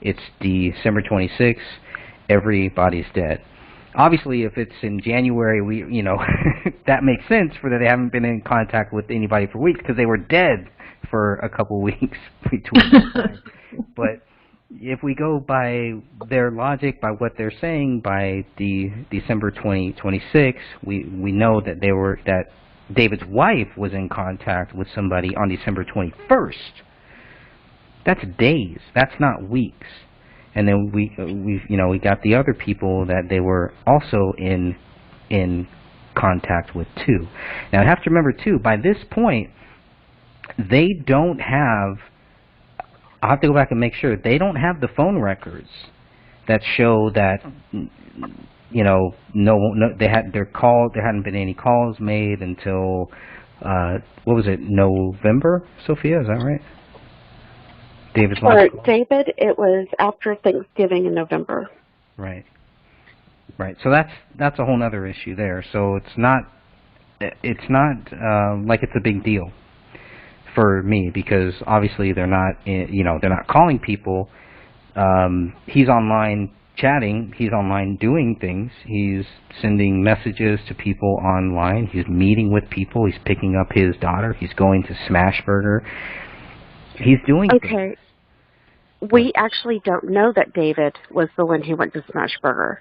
it's December 26th. Everybody's dead. Obviously, if it's in January, that makes sense for that they haven't been in contact with anybody for weeks because they were dead for a couple weeks between that time. But if we go by their logic, by what they're saying, by the December 2026, we know that that David's wife was in contact with somebody on December 21st. That's days. That's not weeks. And then we got the other people that they were also in contact with too. Now I have to remember too, by this point, they don't have. I'll have to go back and make sure they don't have the phone records. that show that they had their call. There hadn't been any calls made until what was it, November? Sophia, is that right? David's last For call? David, it was after Thanksgiving in November. Right. So that's a whole other issue there. So it's not like it's a big deal for me, because obviously they're not calling people. He's online chatting, he's online doing things, he's sending messages to people online, he's meeting with people, he's picking up his daughter, he's going to Smashburger, he's doing things. Okay. We actually don't know that David was the one who went to Smashburger.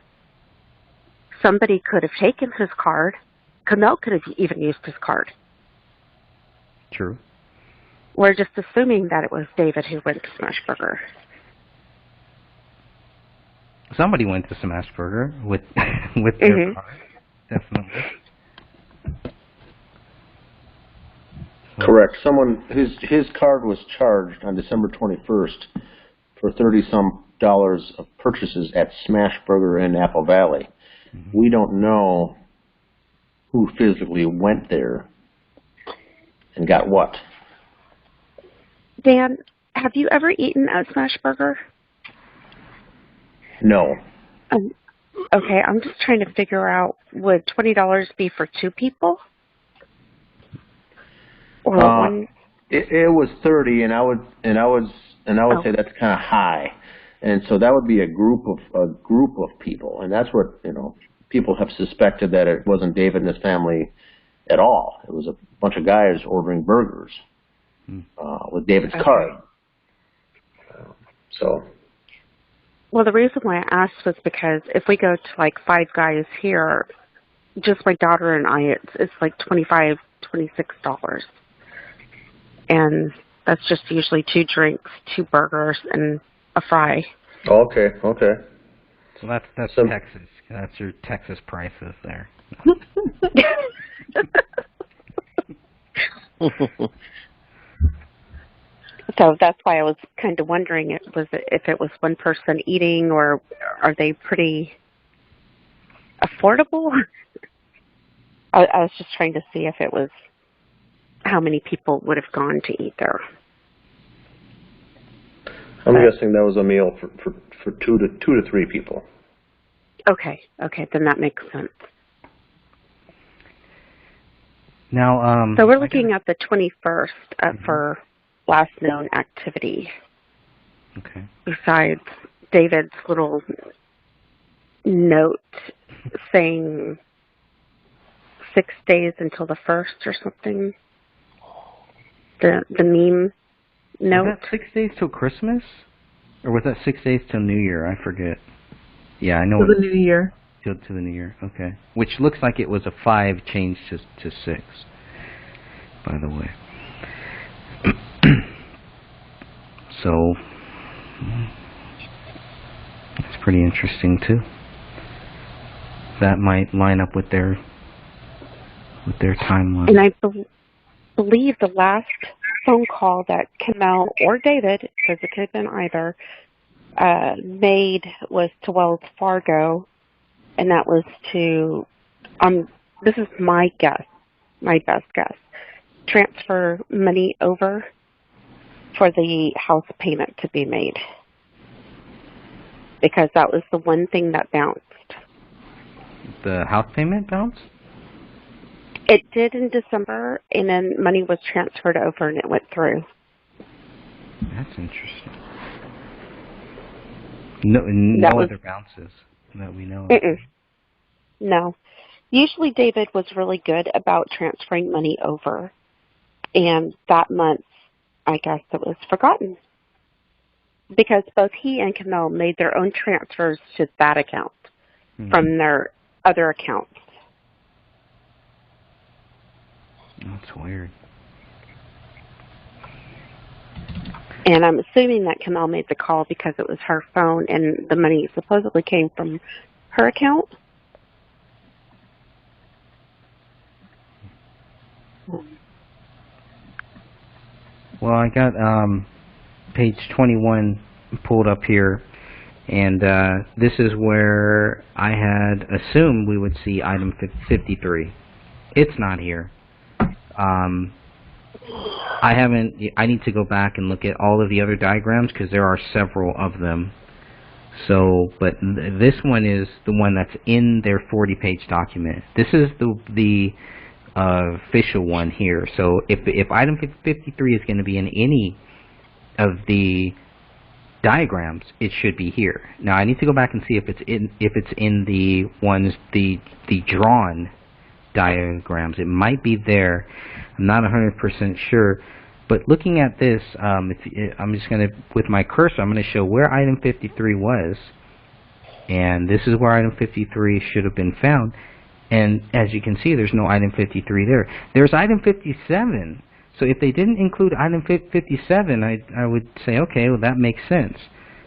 Somebody could have taken his card. Komel could have even used his card. True. We're just assuming that it was David who went to Smashburger. Somebody went to Smashburger with their card, definitely. Correct. Someone his card was charged on December 21st for $30-some of purchases at Smashburger in Apple Valley. Mm-hmm. We don't know who physically went there and got what. Dan, have you ever eaten at Smashburger? No. Okay, I'm just trying to figure out, would $20 be for two people? Or one? It was 30, and I would say that's kind of high, and so that would be a group of people, and that's what people have suspected, that it wasn't David and his family at all. It was a bunch of guys ordering burgers with David's card. Well, the reason why I asked was because if we go to like Five Guys here, just my daughter and I, it's like $25, $26. And that's just usually 2 drinks, 2 burgers, and a fry. Okay. So that's Texas. That's your Texas prices there. So that's why I was kind of wondering if it was one person eating, or are they pretty affordable? I was just trying to see if it was how many people would have gone to eat there. I'm guessing that was a meal for two to three people. Okay, then that makes sense. Now, so we're looking at the 21st for last known activity. Okay. Besides David's little note saying 6 days until the 1st or something. The meme note. Was that 6 days till Christmas? Or was that 6 days till New Year? I forget. Yeah, I know. To the New Year. To the New Year, okay. Which looks like it was a 5 changed to 6, by the way. So, it's pretty interesting, too. That might line up with their timeline. And I believe the last phone call that Komel or David, because it could have been either, made was to Wells Fargo, and that was to, this is my guess, my best guess, transfer money over for the house payment to be made, because that was the one thing that bounced. The house payment bounced? It did in December, and then money was transferred over and it went through. That's interesting. No other bounces that we know of. No. Usually David was really good about transferring money over, and that month, I guess it was forgotten, because both he and Komel made their own transfers to that account from their other accounts. That's weird. And I'm assuming that Komel made the call because it was her phone and the money supposedly came from her account. Well, I got page 21 pulled up here, And this is where I had assumed we would see item 53. It's not here. I need to go back and look at all of the other diagrams because there are several of them. So, but this one is the one that's in their 40-page document. This is the official one here. So if item 53 is going to be in any of the diagrams, it should be here. Now I need to go back and see if it's in the ones the drawn diagrams. It might be there. I'm not 100% sure. But looking at this, I'm just going to, with my cursor, I'm going to show where item 53 was. And this is where item 53 should have been found. And as you can see, there's no item 53 there. There's item 57. So if they didn't include item 57, I would say, okay, well, that makes sense.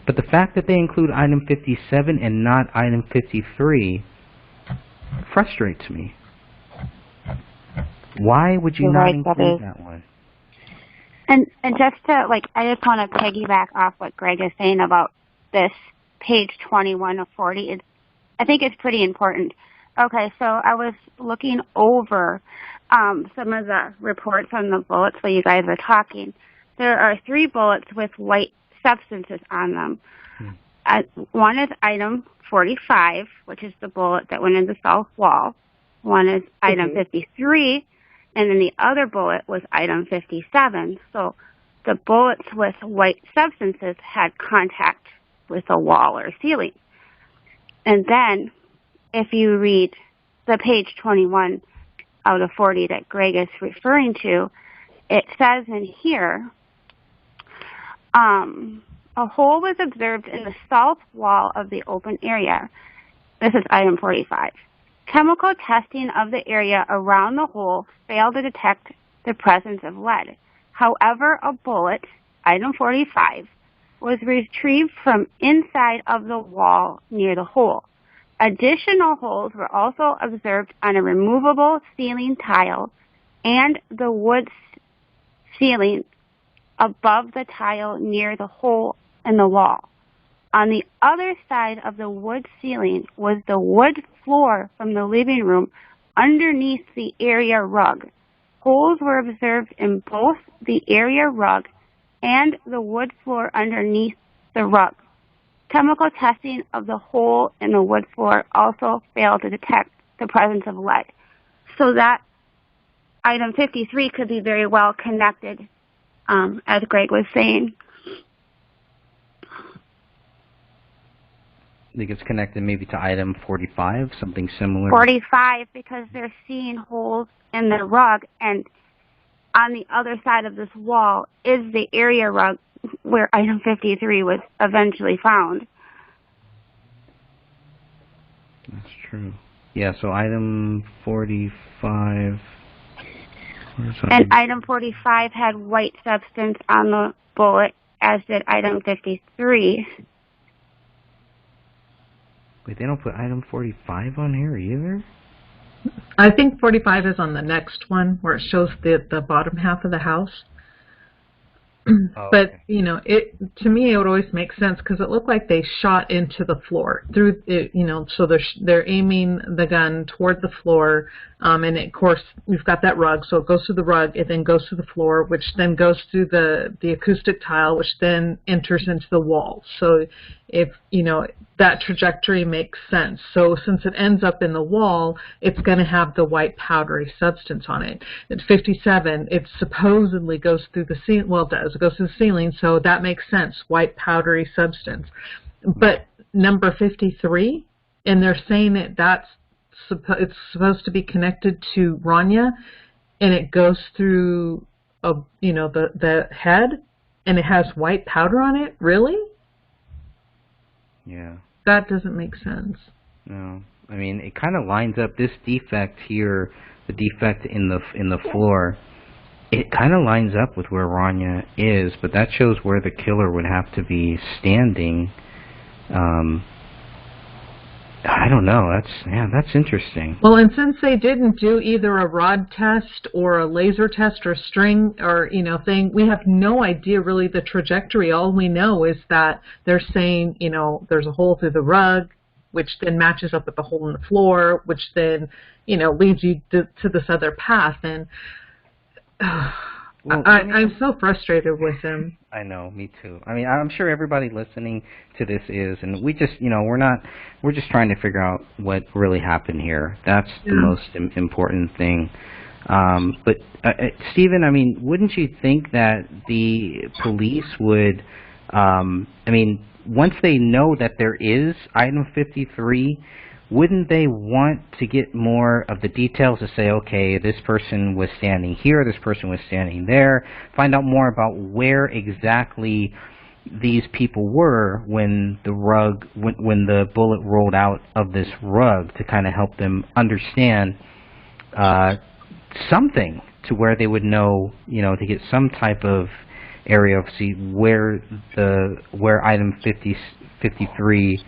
But the fact that they include item 57 and not item 53 frustrates me. Why would you not include that one? And just to, I just want to piggyback off what Greg is saying about this page 21 of 40. I think it's pretty important. Okay, so I was looking over some of the reports on the bullets while you guys were talking. There are 3 bullets with white substances on them. One is item 45, which is the bullet that went in the south wall. One is item 53. And then the other bullet was item 57. So the bullets with white substances had contact with a wall or ceiling. And then if you read the page 21 out of 40 that Greg is referring to, it says in here, a hole was observed in the south wall of the open area. This is item 45. Chemical testing of the area around the hole failed to detect the presence of lead. However, a bullet, item 45, was retrieved from inside of the wall near the hole. Additional holes were also observed on a removable ceiling tile and the wood ceiling above the tile near the hole in the wall. On the other side of the wood ceiling was the wood floor from the living room underneath the area rug. Holes were observed in both the area rug and the wood floor underneath the rug. Chemical testing of the hole in the wood floor also failed to detect the presence of lead. So that item 53 could be very well connected, as Greg was saying. I think it's connected maybe to item 45, something similar. 45, because they're seeing holes in the rug, and on the other side of this wall is the area rug where item 53 was eventually found. That's true. Yeah, so item 45... And item 45 had white substance on the bullet, as did item 53. Wait, they don't put item 45 on here either? I think 45 is on the next one where it shows the bottom half of the house. But, you know, to me it would always make sense because it looked like they shot into the floor through it, you know, so they're aiming the gun toward the floor, and of course we've got that rug, so it goes through the rug, it then goes through the floor, which then goes through the acoustic tile, which then enters into the wall. So if, you know, that trajectory makes sense. So since it ends up in the wall, it's going to have the white powdery substance on it. At 57, it supposedly goes through the ceiling. Well, it does. It goes through the ceiling, so that makes sense. White powdery substance. But number 53, and they're saying that it's supposed to be connected to Raniya, and it goes through you know, the head, and it has white powder on it. Really? Yeah. That doesn't make sense. No. I mean, it kind of lines up this defect here, the defect in the floor. It kind of lines up with where Raniya is, but that shows where the killer would have to be standing. I don't know. That's interesting. Well, and since they didn't do either a rod test or a laser test or string or thing, we have no idea really the trajectory. All we know is that they're saying there's a hole through the rug, which then matches up with the hole in the floor, which then leads you to this other path. And well, I'm so frustrated with them. I know, me too. I mean, I'm sure everybody listening to this is, and we just, we're just trying to figure out what really happened here. That's the most important thing. But Stephen, I mean, wouldn't you think that the police would, once they know that there is item 53, wouldn't they want to get more of the details to say, okay, this person was standing here, this person was standing there, find out more about where exactly these people were when when the bullet rolled out of this rug, to kind of help them understand something to where they would know, to get some type of area of see where item 53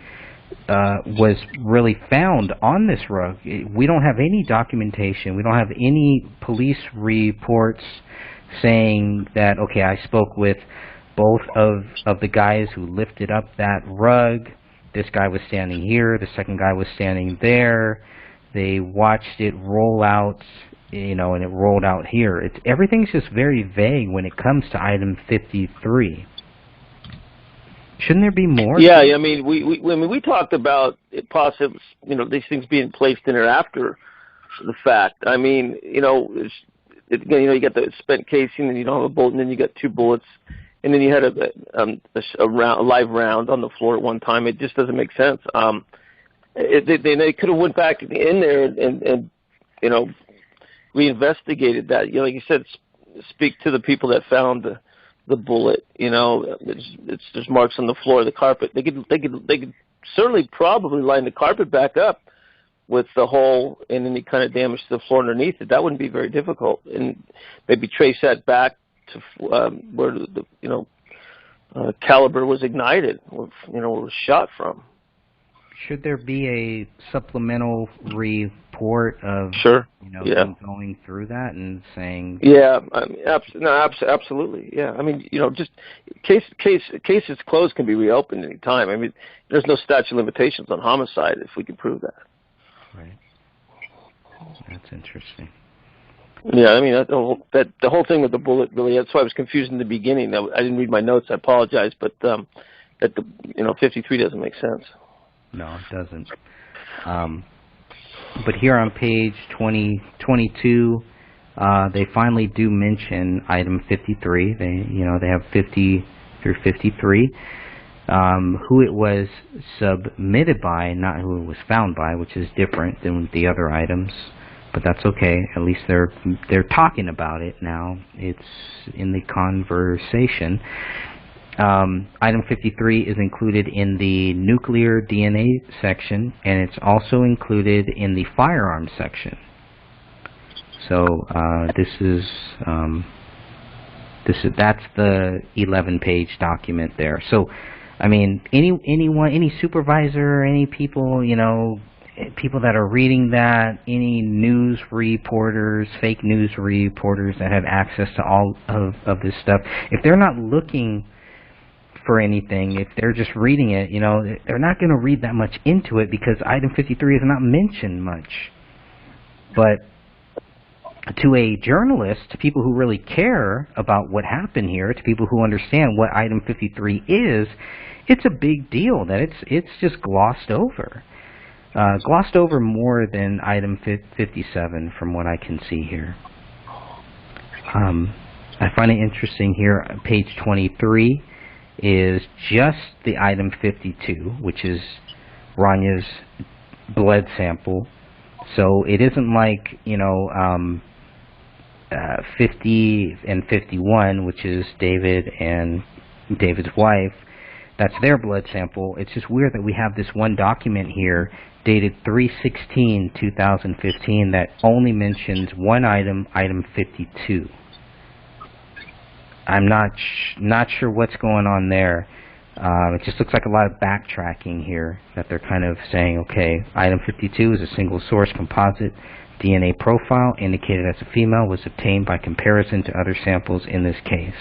was really found on this rug. We don't have any documentation. We don't have any police reports saying that, okay, I spoke with both of the guys who lifted up that rug. This guy was standing here. The second guy was standing there. They watched it roll out, and it rolled out here. Everything's just very vague when it comes to item 53. Shouldn't there be more? Yeah, I mean, we talked about it possibly, these things being placed in there after the fact. I mean, you got the spent casing, and you don't have a bullet, and then you got 2 bullets, and then you had a live round on the floor at one time. It just doesn't make sense. They could have went back in there and reinvestigated that. Like you said, speak to the people that found the bullet. There's marks on the floor of the carpet. They could certainly probably line the carpet back up with the hole and any kind of damage to the floor underneath it. That wouldn't be very difficult, and maybe trace that back to where the caliber was ignited, or was shot from. Should there be a supplemental report of them going through that and saying? Yeah, absolutely. Yeah, I mean, just cases closed can be reopened any time. I mean, there's no statute of limitations on homicide if we can prove that. Right. That's interesting. Yeah, I mean, the whole thing with the bullet really. That's why I was confused in the beginning. I didn't read my notes. I apologize, but that 53 doesn't make sense. No, it doesn't. But here on page 22, they finally do mention item 53. They have 50 through 53. Who it was submitted by, not who it was found by, which is different than the other items. But that's okay. At least they're talking about it now. It's in the conversation. Item 53 is included in the nuclear DNA section, and it's also included in the firearms section. So that's the 11-page document there. So, I mean, any supervisor, any people, people that are reading that, any news reporters, fake news reporters that have access to all of this stuff, if they're not looking for anything, if they're just reading it, they're not going to read that much into it, because item 53 is not mentioned much. But to a journalist, to people who really care about what happened here, to people who understand what item 53 is, it's a big deal that it's just glossed over. Glossed over more than item 57 from what I can see here. I find it interesting here, page 23 is just the item 52, which is Raniya's blood sample. So it isn't like, 50 and 51, which is David and David's wife. That's their blood sample. It's just weird that we have this one document here dated 3/16/2015 that only mentions one item, item 52. I'm not sure what's going on there, It just looks like a lot of backtracking here, that they're kind of saying, okay, item 52 is a single source composite DNA profile indicated as a female, was obtained by comparison to other samples in this case.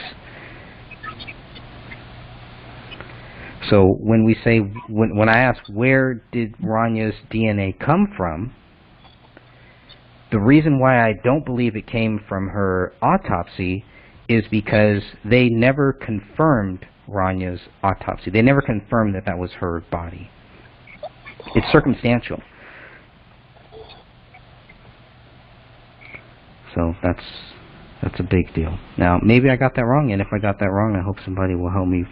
So when we say, when I ask where did Raniya's DNA come from, the reason why I don't believe it came from her autopsy is because they never confirmed Raniya's autopsy. They never confirmed that that was her body. It's circumstantial. So that's a big deal. Now, maybe I got that wrong, and if I got that wrong, I hope somebody will help me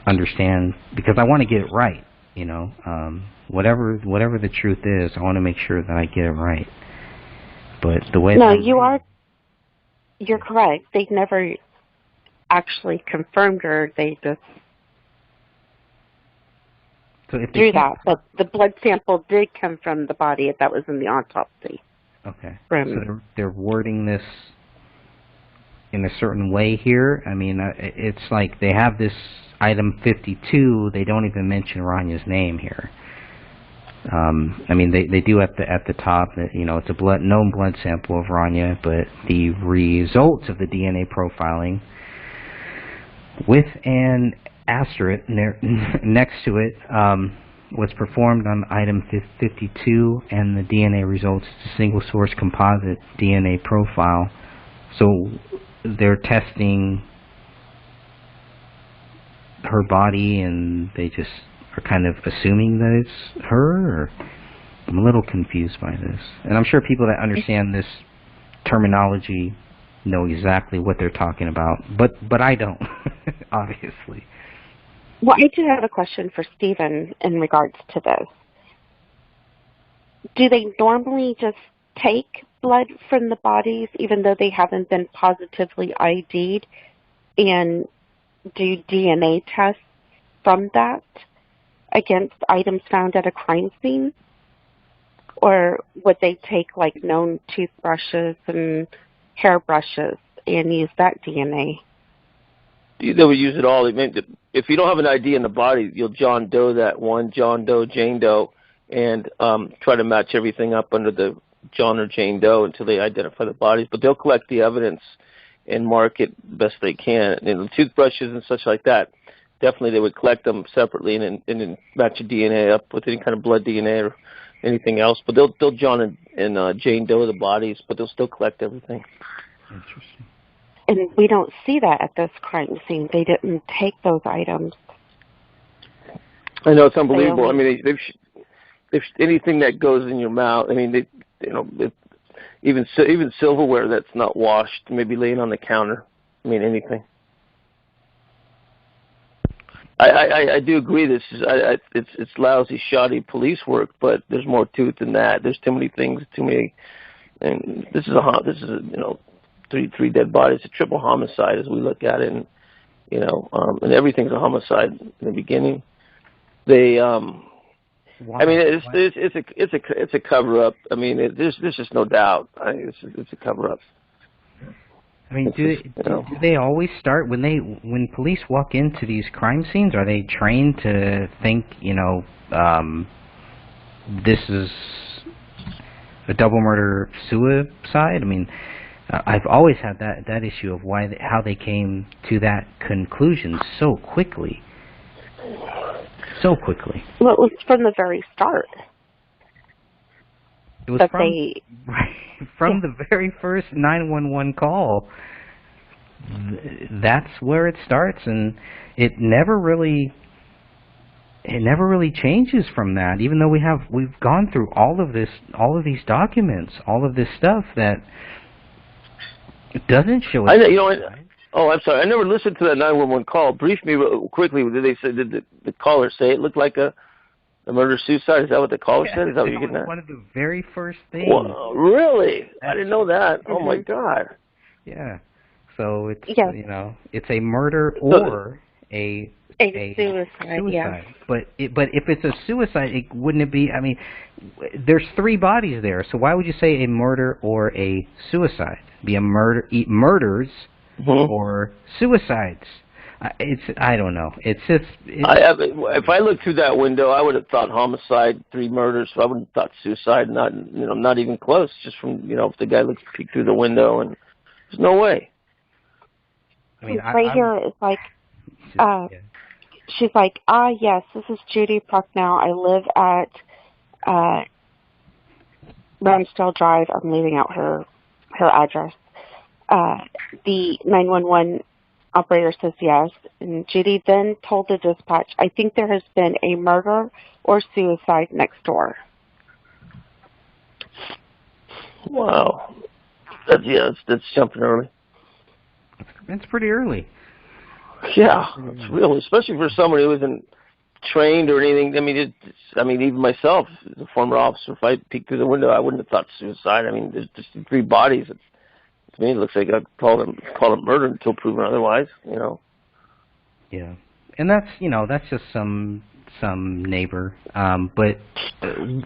understand, because I want to get it right. You know, whatever the truth is, I want to make sure that I get it right. But the way you're correct. They never actually confirmed her. They just drew that. But the blood sample did come from the body that was in the autopsy. Okay. So they're wording this in a certain way here. I mean, it's like they have this item 52. They don't even mention Raniya's name here. I mean, they do at the top that, you know, it's a known blood sample of Raniya, but the results of the DNA profiling with an asterisk next to it was performed on item 52, and the DNA results is a single source composite DNA profile. So they're testing her body, and they just are kind of assuming that it's her, or I'm a little confused by this. And I'm sure people that understand this terminology know exactly what they're talking about, but I don't, obviously. Well, I do have a question for Stephen in regards to this. Do they normally just take blood from the bodies, even though they haven't been positively ID'd, and do DNA tests from that against items found at a crime scene? Or would they take, like, known toothbrushes and hairbrushes and use that DNA? They would use it all. If you don't have an ID in the body, you'll John Doe that one, John Doe, Jane Doe, and try to match everything up under the John or Jane Doe until they identify the bodies. But they'll collect the evidence and mark it best they can. And the toothbrushes and such like that, definitely they would collect them separately and then match the DNA up with any kind of blood DNA or anything else. But they'll John and Jane Doe the bodies, but they'll still collect everything. Interesting. And we don't see that at this crime scene. They didn't take those items. I know, it's unbelievable. I mean, they've anything that goes in your mouth. I mean, even silverware that's not washed, maybe laying on the counter. I mean, anything. I do agree. It's lousy, shoddy police work, but there's more to it than that. There's too many things, and this is three dead bodies, a triple homicide as we look at it, and and everything's a homicide in the beginning. They, I mean, it's a cover up. I mean, there's just no doubt. It's a cover up. I mean, do they always start when police walk into these crime scenes? Are they trained to think, this is a double murder suicide? I mean, I've always had that issue of how they came to that conclusion so quickly. So quickly. Well, it was from the very start. It was from the very first 911 call. That's where it starts, and it never really changes from that. Even though we've gone through all of these documents, all of this stuff that doesn't show. I'm sorry. I never listened to that 911 call. Brief me real quickly. Did the caller say it looked like a murder-suicide? Is that what the caller said? Is that what you're getting at? One of the very first things. Well, really? I didn't know that. Oh, my God. Yeah. So it's, it's a murder or a suicide. Yeah. But if it's a suicide, wouldn't it be, I mean, there's 3 bodies there, so why would you say a murder or a suicide? Be a murders or suicides. I don't know. It's just. If I looked through that window, I would have thought homicide, 3 murders. So I wouldn't have thought suicide. Not even close. Just from if the guy peeked through the window, and there's no way. I mean, here is like, she's like, yes, this is Judy Prochnow. I live at Ramsdale Drive. I'm leaving out her address. The 911 operator says yes, and Judy then told the dispatch, I think there has been a murder or suicide next door. Wow. That's jumping early. It's pretty early. Yeah, it's real, especially for someone who isn't trained or anything. I mean, even myself, as a former officer, if I peeked through the window, I wouldn't have thought suicide. I mean, there's just 3 bodies. To me, it looks like I'd call it murder until proven otherwise. Yeah, and that's just some neighbor. But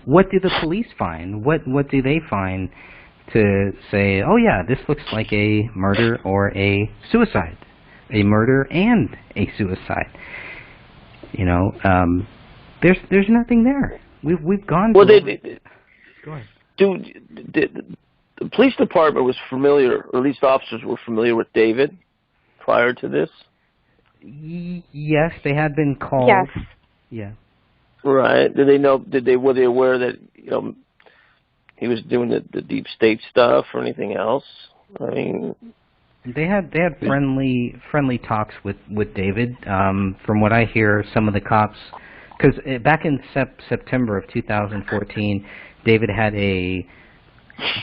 what do the police find? What do they find to say? Oh yeah, this looks like a murder or a suicide, a murder and a suicide. There's nothing there. We've gone. Well, go ahead. The police department was familiar, or at least officers were familiar with David prior to this? Yes, they had been called. Yes. Yeah. Right. Were they aware that he was doing the deep state stuff or anything else? I mean, they had friendly talks with David. From what I hear, some of the cops, because back in September of 2014, David had a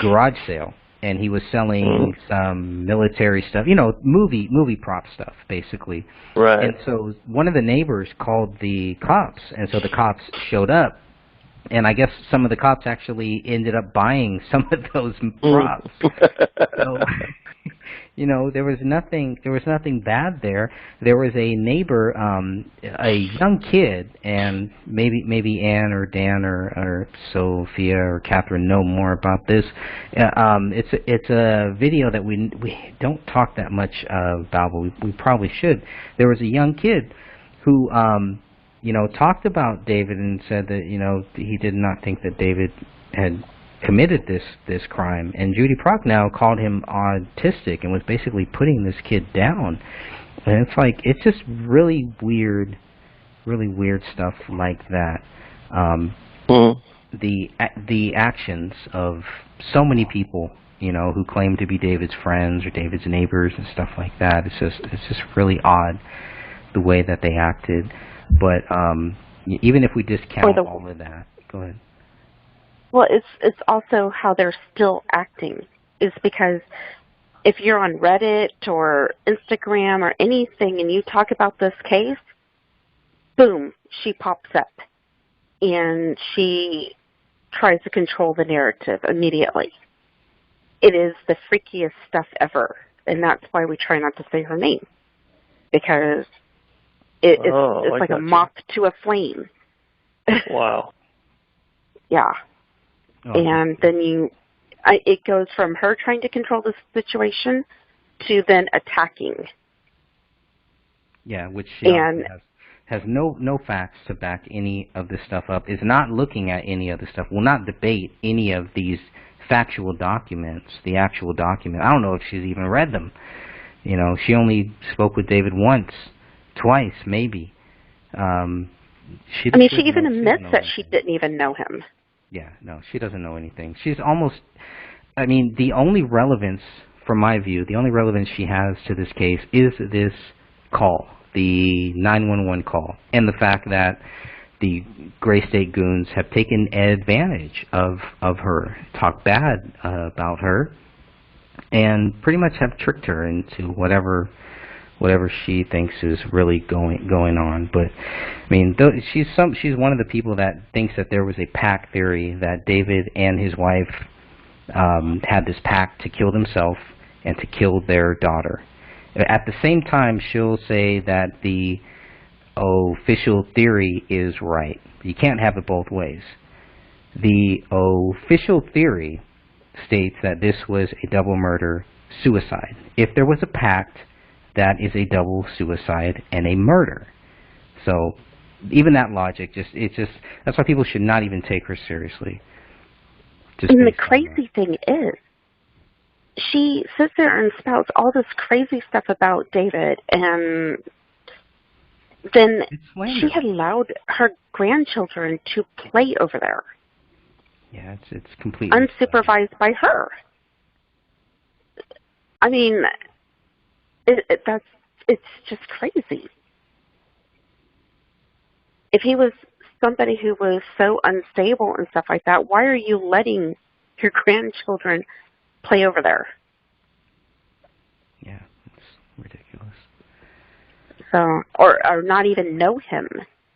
garage sale, and he was selling some military stuff, movie prop stuff, basically. Right. And so one of the neighbors called the cops, and so the cops showed up, and I guess some of the cops actually ended up buying some of those props. So, there was nothing bad there. There was a neighbor, a young kid, and maybe Ann or Dan or Sophia or Catherine know more about this. It's a video that we don't talk that much about, but we probably should. There was a young kid who talked about David and said that he did not think that David had committed this crime, and Judy Prochnow called him autistic and was basically putting this kid down. And it's just really weird stuff like that. The actions of so many people, who claim to be David's friends or David's neighbors and stuff like that. It's just really odd the way that they acted. But even if we discount all of that, go ahead. Well, it's also how they're still acting. Is because if you're on Reddit or Instagram or anything and you talk about this case, boom, she pops up and she tries to control the narrative immediately. It is the freakiest stuff ever, and that's why we try not to say her name, because it's like a moth to a flame. Wow. Yeah. And then it goes from her trying to control the situation to then attacking. Yeah, which she has no facts to back any of this stuff up, is not looking at any of the stuff, will not debate any of these factual documents, the actual document. I don't know if she's even read them. She only spoke with David once, twice, maybe. She even admits that she didn't even know him. Yeah, no, she doesn't know anything. She's almost, the only relevance, from my view, the only relevance she has to this case is this call, the 911 call, and the fact that the Gray State goons have taken advantage of her, talked bad about her, and pretty much have tricked her into whatever she thinks is really going on. But she's one of the people that thinks that there was a pact theory, that David and his wife had this pact to kill themselves and to kill their daughter. At the same time, she'll say that the official theory is right. You can't have it both ways. The official theory states that this was a double murder suicide. If there was a pact, that is a double suicide and a murder. So even that logic, that's why people should not even take her seriously. And the crazy thing is, she sits there and spouts all this crazy stuff about David, and then she had allowed her grandchildren to play over there. Yeah, it's completely unsupervised by her. I mean, it's just crazy. If he was somebody who was so unstable and stuff like that, why are you letting your grandchildren play over there? Yeah, it's ridiculous. So, or not even know him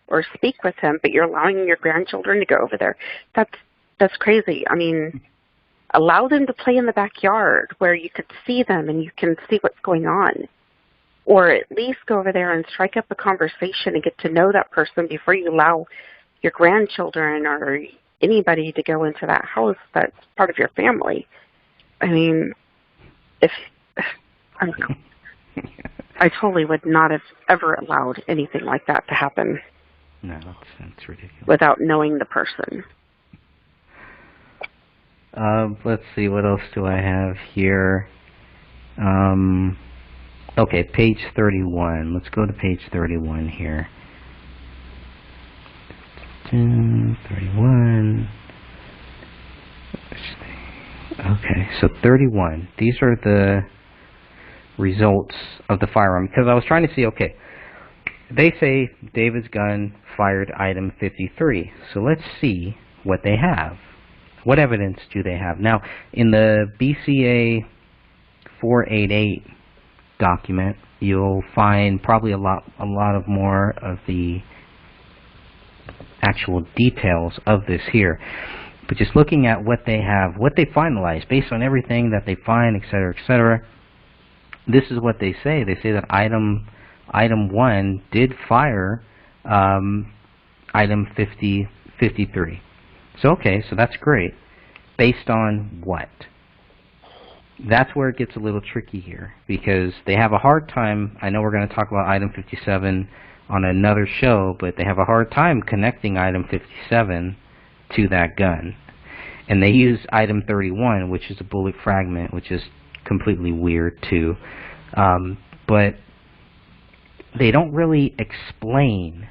or speak with him, but you're allowing your grandchildren to go over there. That's crazy. I mean, allow them to play in the backyard where you could see them and you can see what's going on. Or at least go over there and strike up a conversation and get to know that person before you allow your grandchildren or anybody to go into that house that's part of your family. I mean, I don't know. I totally would not have ever allowed anything like that to happen. No, that's ridiculous. Without knowing the person. Let's see, what else do I have here? Okay, page 31. Let's go to page 31 here. 31. Okay, so 31. These are the results of the firearm. Because I was trying to see, okay, they say David's gun fired item 53. So let's see what they have. What evidence do they have? Now, in the BCA 488 document, you'll find probably a lot of more of the actual details of this here. But just looking at what they have, what they finalized, based on everything that they find, etc., this is what they say. They say that item 1 did fire item 53. So okay, so that's great. Based on what? That's where it gets a little tricky here, because they have a hard time. I know we're going to talk about item 57 on another show, but they have a hard time connecting item 57 to that gun. And they use item 31, which is a bullet fragment, which is completely weird too. But they don't really explain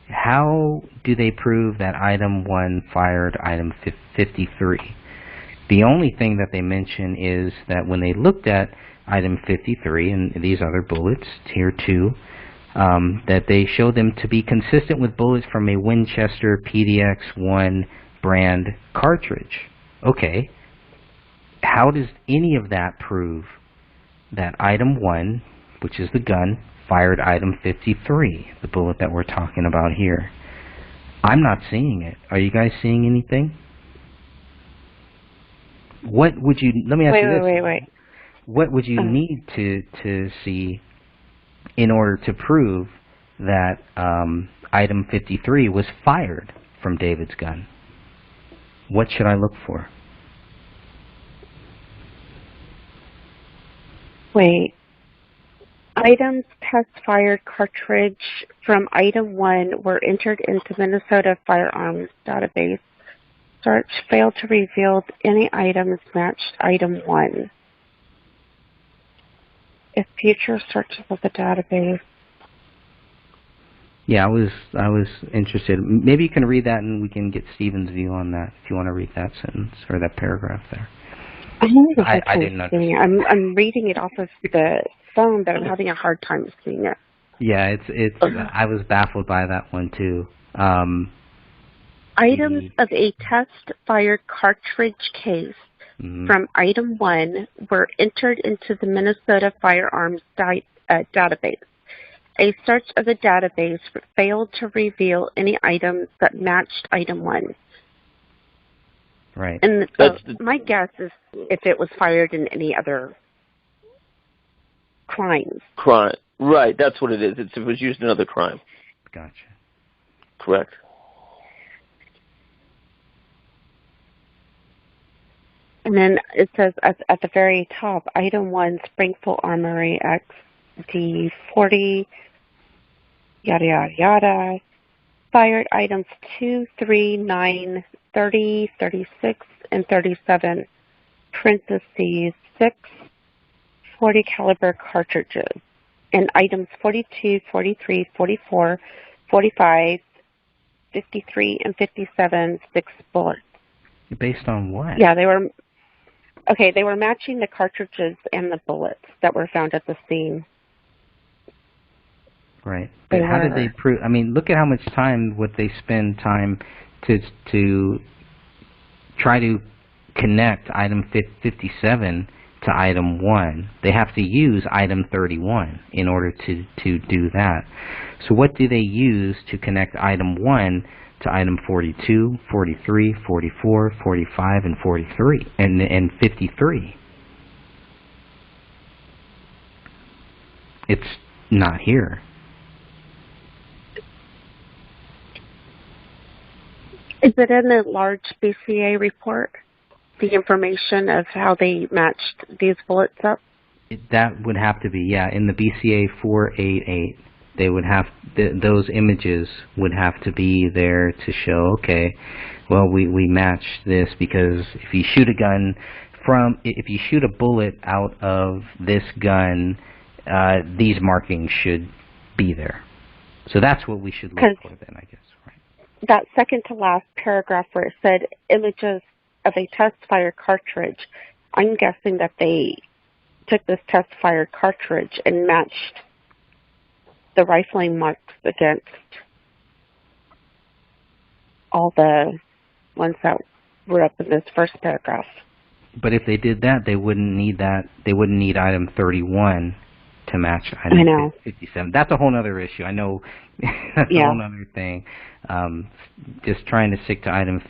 how do they prove that item 1 fired item 53. The only thing that they mention is that when they looked at item 53 and these other bullets here too, that they show them to be consistent with bullets from a Winchester PDX-1 brand cartridge. Okay, how does any of that prove that item 1, which is the gun, fired item 53, the bullet that we're talking about here? I'm not seeing it. Are you guys seeing anything? What would you, let me ask you this. Wait. What would you need to see in order to prove that item 53 was fired from David's gun? What should I look for? Wait. Items test fired cartridge from item 1 were entered into Minnesota Firearms Database. Search failed to reveal any items matched item 1. If future searches of the database. Yeah, I was interested. Maybe you can read that and we can get Stephen's view on that if you want to read that sentence or that paragraph there. I didn't understand. I'm reading it off of the phone, but I'm having a hard time seeing it. Yeah, it's. I was baffled by that one too. Items of a test-fired cartridge case from item 1 were entered into the Minnesota Firearms Database. A search of the database failed to reveal any items that matched item 1. Right. And my guess is if it was fired in any other crimes. Crime. Right, that's what it is. It was used in other crime. Gotcha. Correct. And then it says at the very top, item 1, Springfield Armory X D40, yada, yada, yada. Fired items 2, 3, 9, 30, 36, and 37, parentheses 6, 40 caliber cartridges, and items 42, 43, 44, 45, 53, and 57, 6 bullets. Based on what? Yeah, they were matching the cartridges and the bullets that were found at the scene. Right. But how did they prove? I mean, look at how much time would they spend time to try to connect item 57 to item 1. They have to use item 31 in order to do that. So what do they use to connect item 1 to item 42, 43, 44, 45, and 43, and 53? It's not here. Is it in the large BCA report, the information of how they matched these bullets up? That would have to be, yeah, in the BCA 488. They would have those images would have to be there to show, okay, well, we matched this because if you shoot a gun if you shoot a bullet out of this gun, these markings should be there. So that's what we should look for then, I guess. That second to last paragraph where it said images of a test-fired cartridge, I'm guessing that they took this test-fired cartridge and matched the rifling marks against all the ones that were up in this first paragraph. But if they did that, they wouldn't need that. They wouldn't need item 31 to match item 57. That's a whole other issue. I know that's a whole other thing. Just trying to stick to item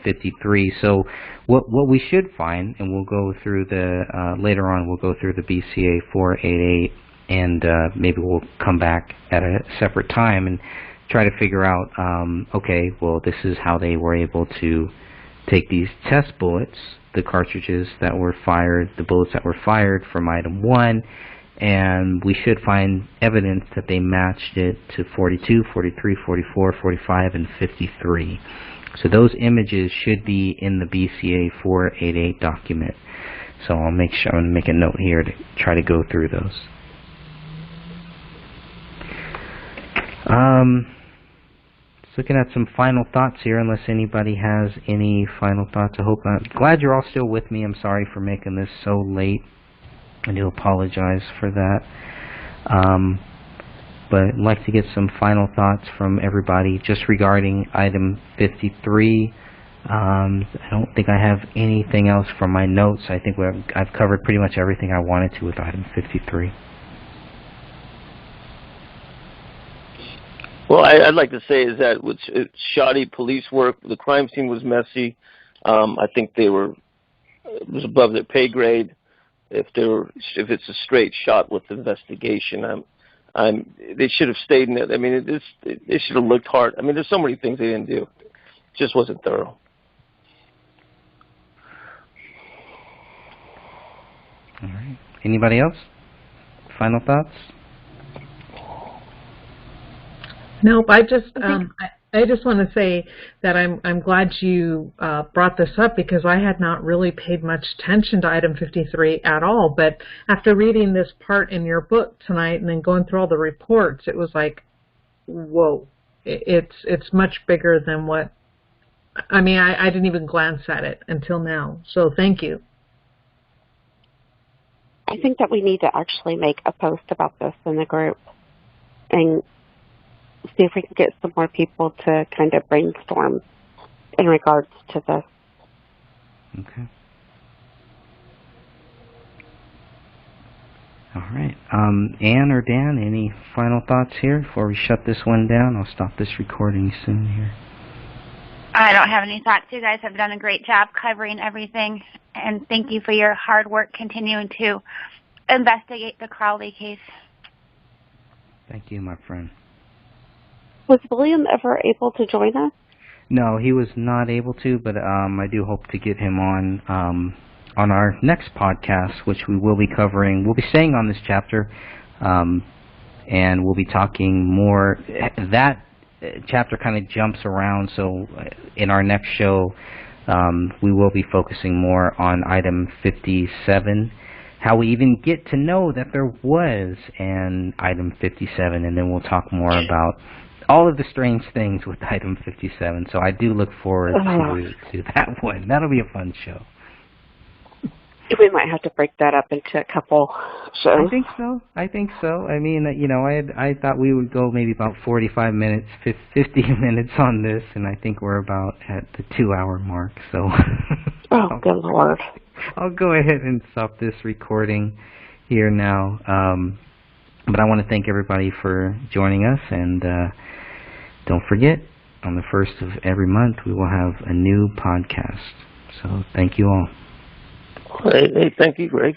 53. So what we should find, and we'll go through the later on, we'll go through the BCA 488, and maybe we'll come back at a separate time and try to figure out, okay, well, this is how they were able to take these test bullets, the cartridges that were fired, the bullets that were fired from item 1, and we should find evidence that they matched it to 42, 43, 44, 45, and 53. So those images should be in the BCA 488 document. So I'll make sure, I'm going to make a note here to try to go through those. Just looking at some final thoughts here, unless anybody has any final thoughts. I'm glad you're all still with me. I'm sorry for making this so late. I do apologize for that. But I'd like to get some final thoughts from everybody just regarding item 53. I don't think I have anything else from my notes. I think I've covered pretty much everything I wanted to with item 53. Well, I'd like to say is that it's shoddy police work. The crime scene was messy. I think it was above their pay grade. If it's a straight shot with investigation, they should have stayed in it. I mean, they should have looked hard. I mean, there's so many things they didn't do. It just wasn't thorough. All right. Anybody else? Final thoughts? Nope. I just want to say that I'm glad you brought this up, because I had not really paid much attention to item 53 at all. But after reading this part in your book tonight and then going through all the reports, it was like, whoa, it's much bigger than what. I mean, I didn't even glance at it until now. So thank you. I think that we need to actually make a post about this in the group and see if we can get some more people to kind of brainstorm in regards to this. Okay. All right. Ann or Dan, any final thoughts here before we shut this one down? I'll stop this recording soon here. I don't have any thoughts. You guys have done a great job covering everything, and thank you for your hard work continuing to investigate the Crowley case. Thank you, my friend. Was William ever able to join us? No, he was not able to, but I do hope to get him on our next podcast, which we will be covering. We'll be staying on this chapter. and we'll be talking more. That chapter kind of jumps around, so in our next show, we will be focusing more on item 57, how we even get to know that there was an item 57, and then we'll talk more about all of the strange things with item 57. So I do look forward to that one. That'll be a fun show. We might have to break that up into a couple shows. I think so. I mean, I thought we would go maybe about 45 minutes, 50 minutes on this, and I think we're about at the 2-hour mark. So, oh, good Lord! I'll go ahead and stop this recording here now. But I want to thank everybody for joining us, and don't forget, on the 1st of every month, we will have a new podcast. So, thank you all. Hey, thank you, Greg.